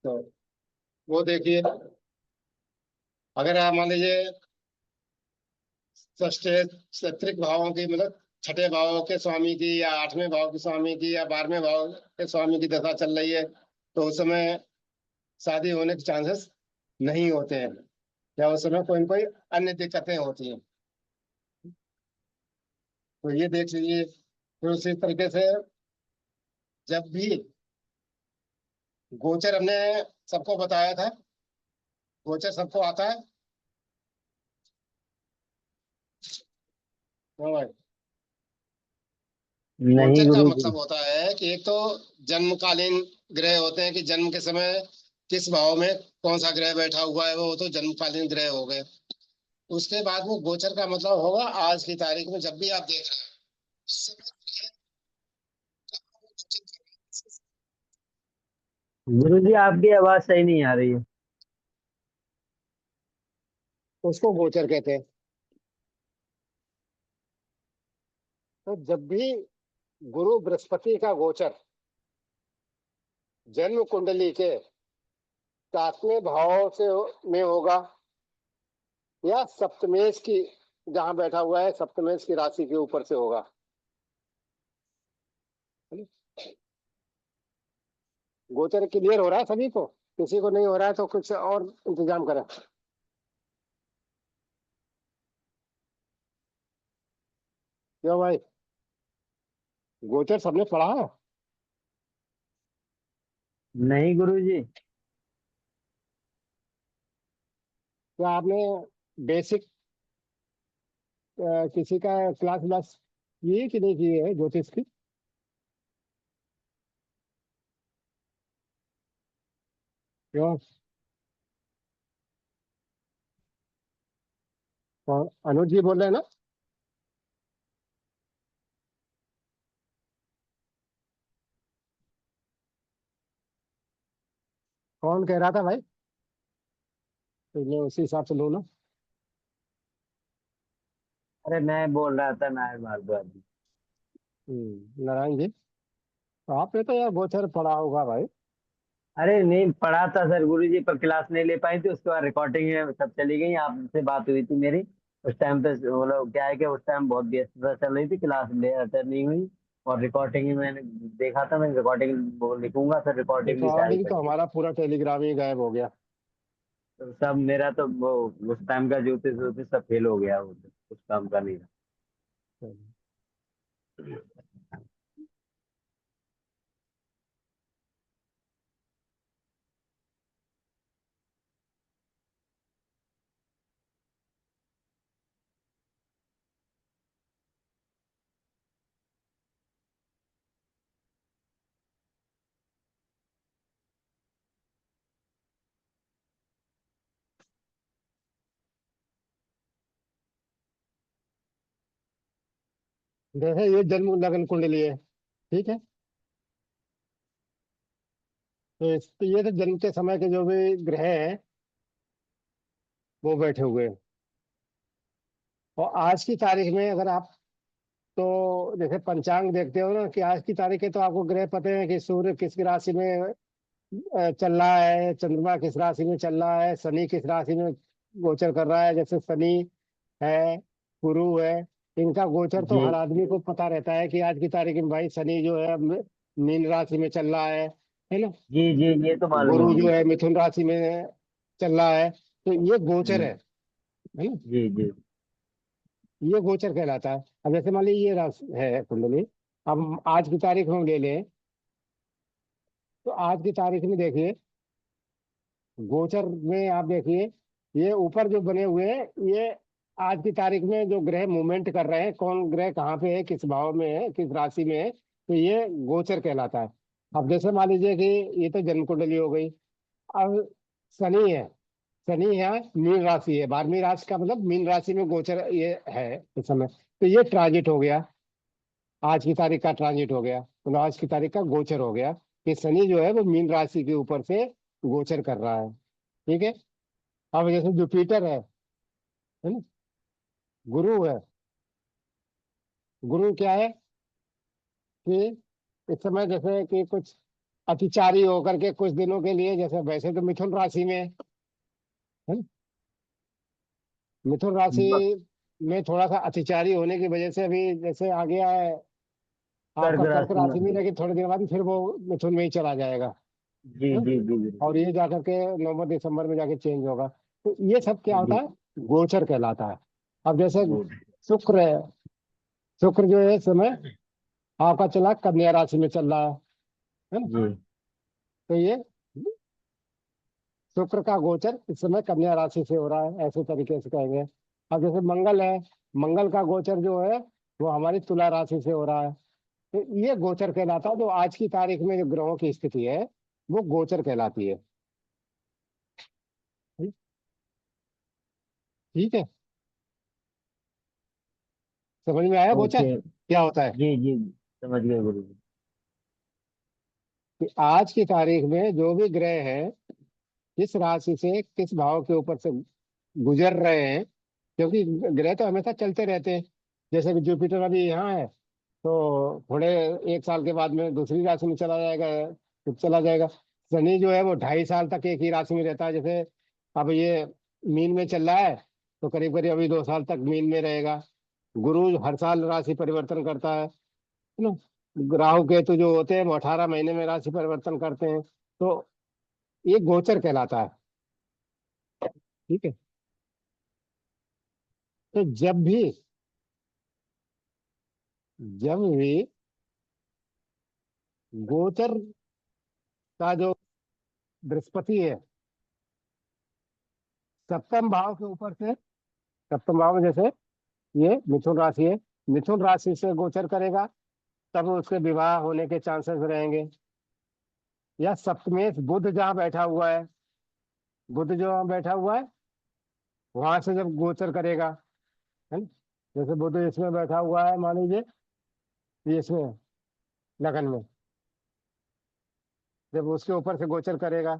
तो वो देखिए, अगर आप मान लीजिए षष्ठे सैत्रिक भावों की, मतलब छठे भाव के स्वामी की या आठवें भाव के स्वामी की या 12वें भाव के स्वामी की दशा चल रही है, तो उस समय शादी होने के चांसेस नहीं होते हैं, या उस समय कोई न कोई अन्य दिक्कतें होती हैं। तो ये देख लीजिए। फिर उसी तरीके से जब भी गोचर हमने सबको बताया था, गोचर सबको आता है। हाँ भाई। नहीं गोचर का गुरु जी। मतलब होता है कि एक तो जन्मकालीन ग्रह होते हैं, कि जन्म के समय किस भाव में कौन सा ग्रह बैठा हुआ है, वो तो जन्मकालीन ग्रह हो गए। उसके बाद वो गोचर का मतलब होगा आज की तारीख में जब भी आप देख रहे हैं उस समय ग्रह कहाँ वो गोचर कर रहे हैं। गुरु जी आपकी आवाज सही नहीं आ रही है। उसको गोचर कहते हैं। तो जब भी गुरु बृहस्पति का गोचर जन्म कुंडली के 7वें भाव से में होगा, या सप्तमेश की, जहां बैठा हुआ है सप्तमेश की राशि के ऊपर से होगा। गोचर क्लियर हो रहा है सभी को? किसी को नहीं हो रहा है तो कुछ और इंतजाम करें। क्यों भाई, गोचर सबने पढ़ा है? नहीं गुरु जी। क्या आपने बेसिक किसी का क्लास व्लास की है कि नहीं की है ज्योतिष की? क्यों, कौन, अनुज जी बोल रहे हैं ना? कौन कह रहा था भाई? तो मैं उसी हिसाब से लो ना। अरे मैं बोल रहा था नायर भारद्वाज जी। नारायण जी, तो आपने तो यार गोचर पढ़ा होगा भाई। अरे नहीं पढ़ा था सर, गुरु जी पर क्लास नहीं ले पाई थी, उसके बाद रिकॉर्डिंग है सब चली गई। आपसे बात हुई थी मेरी उस टाइम पे, मतलब क्या है कि उस टाइम बहुत व्यस्तता चल रही थी, क्लास ले अटेंड नहीं हुई। और रिकॉर्डिंग ही मैंने देखा था, मैं रिकॉर्डिंग वो लिखूंगा सर, रिकॉर्डिंग भी सारी रिकॉर्डिंग तो पड़ी। हमारा पूरा टेलीग्राम ही गायब हो गया। तो सब मेरा तो वो उस टाइम का ज्योतिष ज्योतिष सब फेल हो गया, वो तो उस काम का नहीं रहा। जैसे ये जन्म लग्न कुंडली है, ठीक है, तो ये तो जन्म के समय के जो भी ग्रह हैं वो बैठे हुए हैं। और आज की तारीख में अगर आप, तो जैसे पंचांग देखते हो ना, कि आज की तारीख है तो आपको ग्रह पते हैं कि सूर्य किस राशि में चल रहा है, चंद्रमा किस राशि में चल रहा है, शनि किस राशि में गोचर कर रहा है। जैसे शनि है, गुरु है, इनका गोचर तो जी हर आदमी को पता रहता है कि आज की तारीख में भाई शनि जो है मीन राशि में चल रहा है ना। जी जी, ये तो मालूम है गुरु जो मुझे है सर। मिथुन राशि में चल रहा है। तो ये गोचर हम्म, है ना। जी जी ये गोचर कहलाता है। अब जैसे मान लीजिए ये राशि है कुंडली, अब हम आज की तारीख में ले लें, तो आज की तारीख में देखिए, गोचर में आप देखिए, ये ऊपर जो बने हुए हैं, ये आज की तारीख में जो ग्रह मूवमेंट कर रहे हैं, कौन ग्रह कहाँ पे है, किस भाव में है, किस राशि में है, तो ये गोचर कहलाता है। अब जैसे मान लीजिए कि ये तो जन्म कुंडली हो गई। अब शनि है, शनि है, मीन राशि है, 12वीं राशि का मतलब मीन राशि में गोचर ये है इस समय। तो ये ट्रांजिट हो गया, आज की तारीख का ट्रांजिट हो गया, मतलब आज की तारीख का गोचर हो गया कि शनि जो है वो मीन राशि के ऊपर से गोचर कर रहा है। ठीक है। अब जैसे जुपिटर है ना, गुरु है। गुरु क्या है? कि इस समय जैसे कि कुछ अतिचारी होकर के कुछ दिनों के लिए, जैसे वैसे तो मिथुन राशि में है ना? मिथुन राशि में थोड़ा सा अतिचारी होने की वजह से अभी जैसे आ गया है कर्क आपका कर्क राशि राशि में, में। लेकिन थोड़े दिन बाद ही फिर वो मिथुन में ही चला जाएगा। जी है? जी जी जी और ये जाकर के नवंबर दिसंबर में जाके चेंज होगा। तो ये सब क्या होता जी है, गोचर कहलाता है। अब जैसे जी शुक्र है, शुक्र जो है इस समय आपका चला कन्या राशि में चल रहा है ना? जी तो ये शुक्र का गोचर इस समय कन्या राशि से हो रहा है, ऐसे तरीके से कहेंगे। अब जैसे मंगल है, मंगल का गोचर जो है वो हमारी तुला राशि से हो रहा है। तो ये गोचर कहलाता है, जो आज की तारीख में जो ग्रहों की स्थिति है वो गोचर कहलाती है। ठीक है, समझ में आया गोचर ओके। क्या होता है? जी जी समझ गए गुरु जी। कि आज की तारीख में जो भी ग्रह हैं किस राशि से किस भाव के ऊपर से गुजर रहे हैं, क्योंकि ग्रह तो हमेशा चलते रहते हैं। जैसे कि जुपिटर अभी यहाँ है, तो थोड़े एक साल के बाद में दूसरी राशि में चला जाएगा, फिर चला जाएगा। शनि जो है वो 2.5 साल तक एक ही राशि में रहता है। जैसे अब ये मीन में चल रहा है, तो करीब करीब अभी 2 साल तक मीन में रहेगा। गुरु हर साल राशि परिवर्तन करता है ना? राहु केतु जो होते हैं वो 18 महीने में राशि परिवर्तन करते हैं। तो ये गोचर कहलाता है। ठीक है, तो जब भी गोचर का जो बृहस्पति है सप्तम भाव के ऊपर से, सप्तम भाव में जैसे ये मिथुन राशि है, मिथुन राशि से गोचर करेगा, तब उसके विवाह होने के चांसेस रहेंगे। या सप्तमेश बुध जहाँ बैठा हुआ है, बुध जो वहाँ बैठा हुआ है वहां से जब गोचर करेगा, है ना? जैसे बुध इसमें बैठा हुआ है, मान लीजिए ये इसमें लगन में, जब उसके ऊपर से गोचर करेगा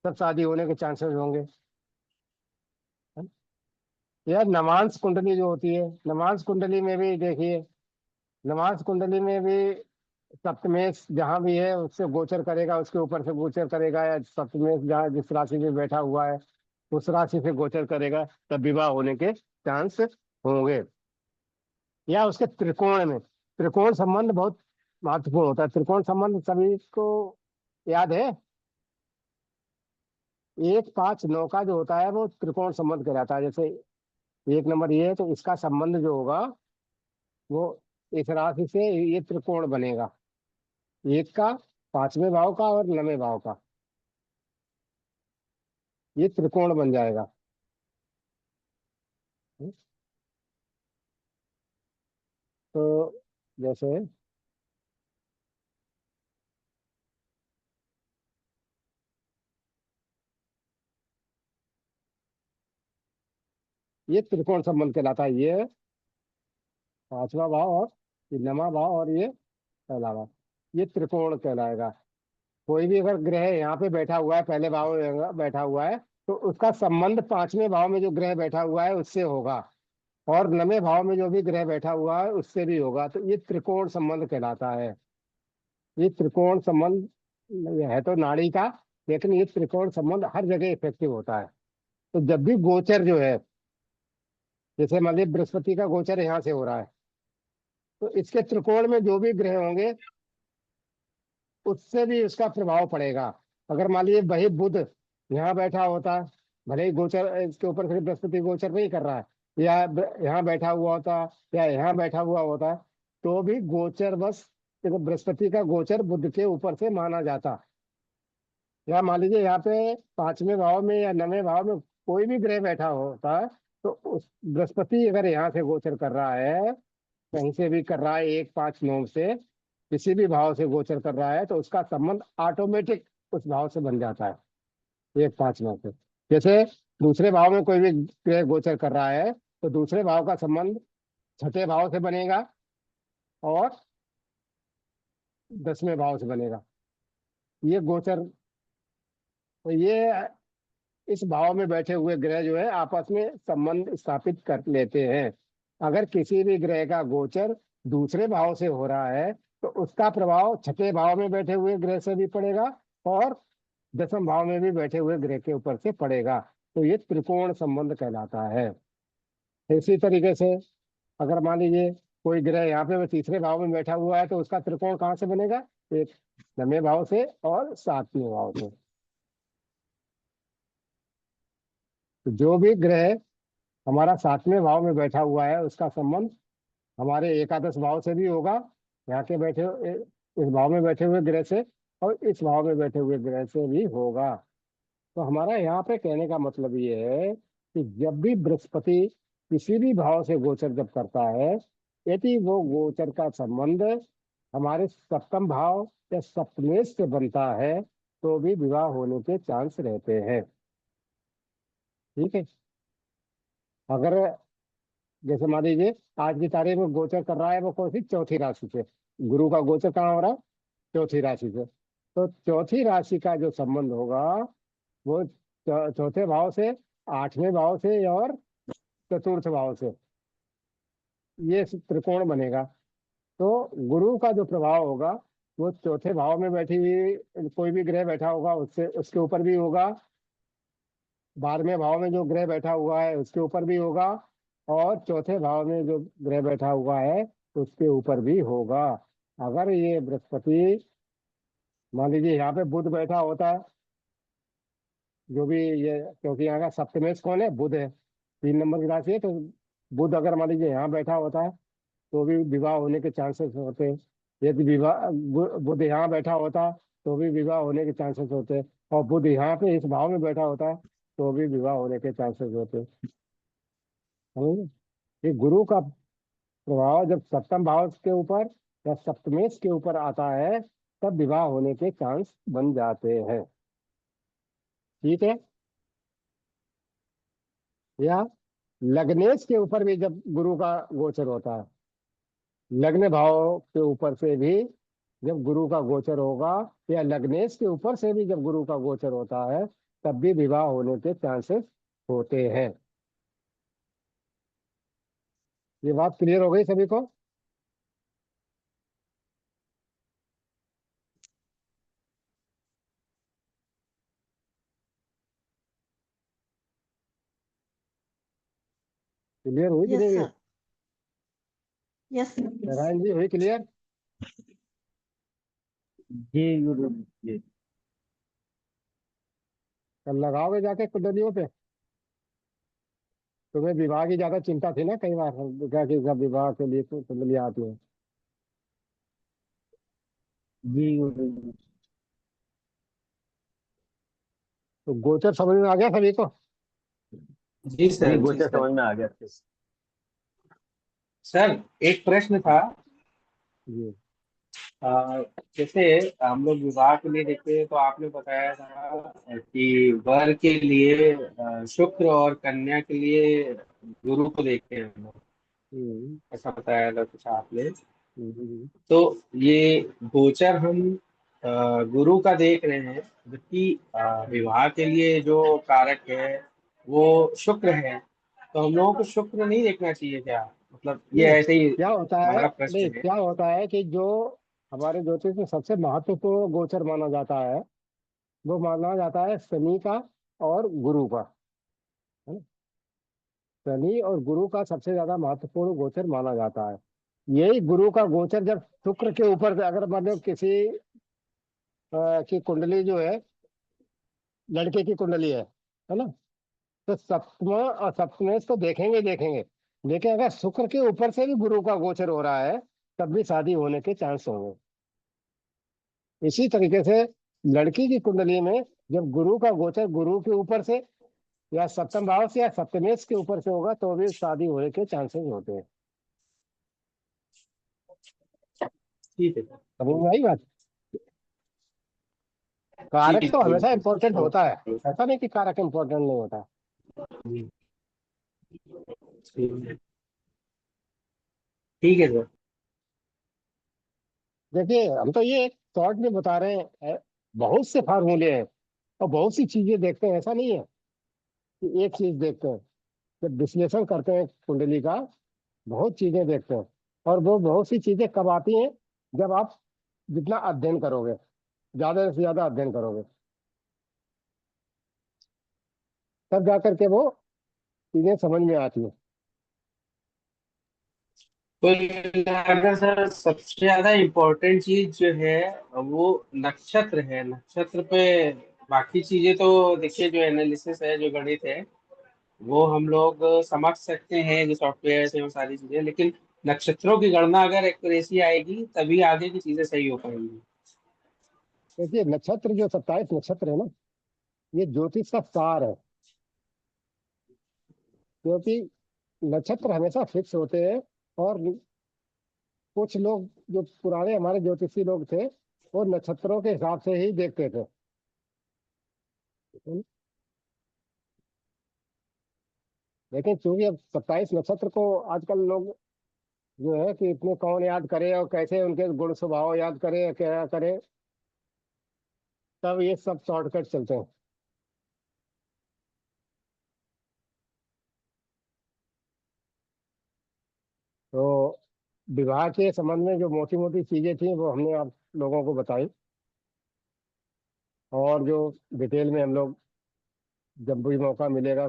तब शादी होने के चांसेस होंगे, है ना? या नवांश कुंडली जो होती है, नवांश कुंडली में भी देखिए, नवांश कुंडली में भी सप्तमेश जहां भी है उससे गोचर करेगा, उसके ऊपर से गोचर करेगा, या सप्तमेश जहाँ जिस राशि में बैठा हुआ है उस राशि से गोचर करेगा, तब विवाह होने के चांस होंगे। या उसके त्रिकोण में, त्रिकोण संबंध बहुत महत्वपूर्ण होता है। त्रिकोण संबंध सभी को याद है, 1 5 9 का जो होता है वो त्रिकोण संबंध कहलाता है। जैसे 1 नंबर ये है, तो इसका संबंध जो होगा वो इस राशि से ये त्रिकोण बनेगा, 1 का, 5वें भाव का और 9वें भाव का, ये त्रिकोण बन जाएगा। तो जैसे ये त्रिकोण संबंध कहलाता है, ये 5वां भाव और ये 9वां भाव और ये पहला भाव, ये त्रिकोण कहलाएगा। कोई भी अगर ग्रह यहाँ पे बैठा हुआ है, पहले भाव में बैठा हुआ है, तो उसका संबंध 5वें भाव में जो ग्रह बैठा हुआ है उससे होगा, और 9वें भाव में जो भी ग्रह बैठा हुआ है उससे भी होगा। तो ये त्रिकोण संबंध कहलाता है। ये त्रिकोण संबंध ये है तो नाड़ी का, लेकिन ये त्रिकोण संबंध हर जगह इफेक्टिव होता है। तो जब भी गोचर जो है, जैसे मान लीजिए बृहस्पति का गोचर यहाँ से हो रहा है, तो इसके त्रिकोण में जो भी ग्रह होंगे उससे भी उसका प्रभाव पड़ेगा। अगर मान लीजिए वही बुध यहाँ बैठा होता, भले ही गोचर इसके ऊपर सिर्फ बृहस्पति गोचर नहीं कर रहा है, या यहाँ बैठा हुआ होता या यहाँ बैठा हुआ होता, तो भी गोचर बस, देखो बृहस्पति का गोचर बुध के ऊपर से माना जाता। या मान लीजिए यहाँ पे 5वें भाव में या 9वें भाव में कोई भी ग्रह बैठा होता है, तो उस बृहस्पति अगर यहाँ से गोचर कर रहा है, कहीं से भी कर रहा है, 1 5 9 से किसी भी भाव से गोचर कर रहा है, तो उसका संबंध ऑटोमेटिक उस भाव से बन जाता है, 1 5 9 से। जैसे दूसरे भाव में कोई भी ग्रह गोचर कर रहा है, तो दूसरे भाव का संबंध छठे भाव से बनेगा और 10वें भाव से बनेगा। ये गोचर, तो ये इस भाव में बैठे हुए ग्रह जो है आपस में संबंध स्थापित कर लेते हैं। अगर किसी भी ग्रह का गोचर दूसरे भाव से हो रहा है, तो उसका प्रभाव छठे भाव में बैठे हुए ग्रह से भी पड़ेगा और दसम भाव में भी बैठे हुए ग्रह के ऊपर से पड़ेगा। तो ये त्रिकोण संबंध कहलाता है। इसी तरीके से अगर मान लीजिए कोई ग्रह यहाँ पे तीसरे भाव में बैठा हुआ है तो उसका त्रिकोण कहाँ से बनेगा? एक 9वें भाव से और 7वें भाव से। तो जो भी ग्रह हमारा 7वें भाव में बैठा हुआ है उसका संबंध हमारे एकादश भाव से भी होगा, यहाँ के इस भाव में बैठे हुए ग्रह से, और इस भाव में बैठे हुए ग्रह से भी होगा। तो हमारा यहाँ पे कहने का मतलब ये है कि जब भी बृहस्पति किसी भी भाव से गोचर जब करता है, यदि वो गोचर का संबंध हमारे सप्तम भाव या सप्तमेश से बनता है तो भी विवाह होने के चांस रहते हैं। ठीक है। अगर जैसे मान लीजिए आज की तारीख में गोचर कर रहा है वो कौन सी? चौथी राशि से। गुरु का गोचर कहाँ हो रहा है? चौथी राशि से। तो चौथी राशि का जो संबंध होगा वो चौथे भाव से, 8वें भाव से और चतुर्थ भाव से, ये त्रिकोण बनेगा। तो गुरु का जो प्रभाव होगा वो चौथे भाव में बैठी हुई कोई भी ग्रह बैठा होगा उससे उसके ऊपर भी होगा, 12वें भाव में जो ग्रह बैठा हुआ है उसके ऊपर भी होगा, और चौथे भाव में जो ग्रह बैठा हुआ है उसके ऊपर भी होगा। अगर ये बृहस्पति मान लीजिए यहाँ पे बुध बैठा होता है, जो भी ये, क्योंकि यहाँ का सप्तमेश कौन है? बुध है, 3 नंबर की राशि है। तो बुध अगर मान लीजिए यहाँ बैठा होता है तो भी विवाह होने के चांसेस होते हैं। यदि बुध यहाँ बैठा होता तो भी विवाह होने के चांसेस होते हैं, और बुध यहाँ पे इस भाव में बैठा होता है तो भी विवाह होने के चांसेस होते हैं। समझे? ये गुरु का प्रभाव जब सप्तम भाव के ऊपर या सप्तमेश के ऊपर आता है तब विवाह होने के चांस बन जाते हैं। ठीक है। या लग्नेश के ऊपर भी जब गुरु का गोचर होता है, लग्न भाव के ऊपर से भी जब गुरु का गोचर होगा, या लग्नेश के ऊपर से भी जब गुरु का गोचर होता है तब भी विवाह होने के चांसेस होते हैं। ये बात क्लियर हो गई सभी को? क्लियर हुई कि यस नहीं हुई? Sir, yes sir. Narayan ji हुई क्लियर? जी गुरु जी। कल लगाओगे जाके कुंडलियों पे? तुम्हें विवाह की ज्यादा चिंता थी ना कई बार, क्या कि सब विवाह के लिए कुंडलियां आती है। जी गुरु जी। तो गोचर समझ में आ गया सभी को? जी जी सर, जी गोचर सर। समझ में आ गया। सर, एक प्रश्न था। जी। अ, जैसे हम लोग विवाह के लिए देखते हैं तो आपने बताया था कि वर के लिए शुक्र और कन्या के लिए गुरु को देखते हैं हम लोग, हम्म, ऐसा बताया था कुछ आपने। हम्म, तो ये गोचर हम गुरु का देख रहे हैं, जबकि विवाह के लिए जो कारक है वो शुक्र है। तो हम लोगों को शुक्र नहीं देखना चाहिए क्या? मतलब ये नहीं, ऐसे ही क्या होता है, हमारा नहीं प्रश्न है। क्या होता है कि जो हमारे ज्योतिष में सबसे महत्वपूर्ण गोचर माना जाता है वो माना जाता है शनि का और गुरु का, है ना? शनि और गुरु का सबसे ज्यादा महत्वपूर्ण गोचर माना जाता है। यही गुरु का गोचर जब शुक्र के ऊपर से, अगर मतलब किसी की कुंडली जो है, लड़के की कुंडली है ना, तो सप्तम और सप्तमेश तो देखेंगे देखेंगे, लेकिन अगर शुक्र के ऊपर से भी गुरु का गोचर हो रहा है तब भी शादी होने के चांस होंगे। इसी तरीके से लड़की की कुंडली में जब गुरु का गोचर गुरु के ऊपर से या सप्तम भाव से या सप्तमेश के ऊपर से होगा तो भी शादी होने के चांसेस होते हैं। ठीक है सर। समझ में आई बात? जी कारक तो जी हमेशा जी। इंपॉर्टेंट होता है, ओके। ऐसा नहीं कि कारक इंपॉर्टेंट नहीं होता। जी, ठीक है। ठीक है सर। देखिए हम तो ये शॉर्ट में बता रहे हैं, बहुत से फार्मूले हैं और बहुत सी चीजें देखते हैं, ऐसा नहीं है कि एक चीज देखते हैं। जब विश्लेषण करते हैं कुंडली का बहुत चीजें देखते हैं, और वो बहुत सी चीजें कब आती हैं जब आप जितना अध्ययन करोगे, ज्यादा से ज्यादा अध्ययन करोगे, तब जाकर के वो चीजें समझ में आती है। कुल मिलाकर सर सबसे ज्यादा इम्पोर्टेंट चीज जो है वो नक्षत्र है। नक्षत्र पे बाकी चीजें तो देखिए, जो एनालिसिस है, जो गणित है, वो हम लोग समझ सकते हैं, जो सॉफ्टवेयर है, वो सारी चीजें, लेकिन नक्षत्रों की गणना अगर एक्यूरेसी आएगी तभी आगे की चीजें सही हो पाएंगी। देखिए नक्षत्र जो 27 नक्षत्र है ना, ये ज्योतिष का सार है। क्योंकि नक्षत्र हमेशा फिक्स होते हैं, और कुछ लोग जो पुराने हमारे ज्योतिषी लोग थे, वो नक्षत्रों के हिसाब से ही देखते थे। लेकिन चूंकि अब 27 नक्षत्र को आजकल लोग जो है कि इतने कौन याद करे और कैसे उनके गुण स्वभाव याद करे, क्या करे, तब ये सब शॉर्टकट चलते हैं। तो विवाह के संबंध में जो मोटी मोटी चीजें थी वो हमने आप लोगों को बताई, और जो डिटेल में हम लोग जब भी मौका मिलेगा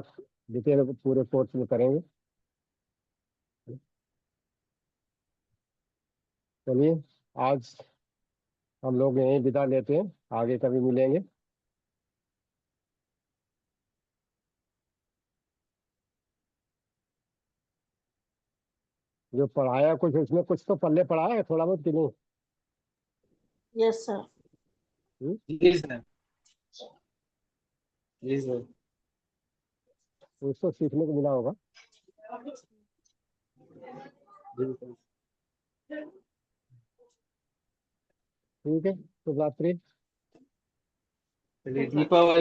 डिटेल पूरे कोर्स में करेंगे। चलिए, आज हम लोग यहीं विदा लेते हैं, आगे कभी मिलेंगे। जो पढ़ाया कुछ उसमें कुछ तो पल्ले पढ़ा है थोड़ा बहुत कि नहीं? Yes sir. हम्म? जी सर। जी सर। कुछ तो सीखने को मिला होगा। जी सर। ठीक है, शुभ रात्रि। चलिए, दीपावली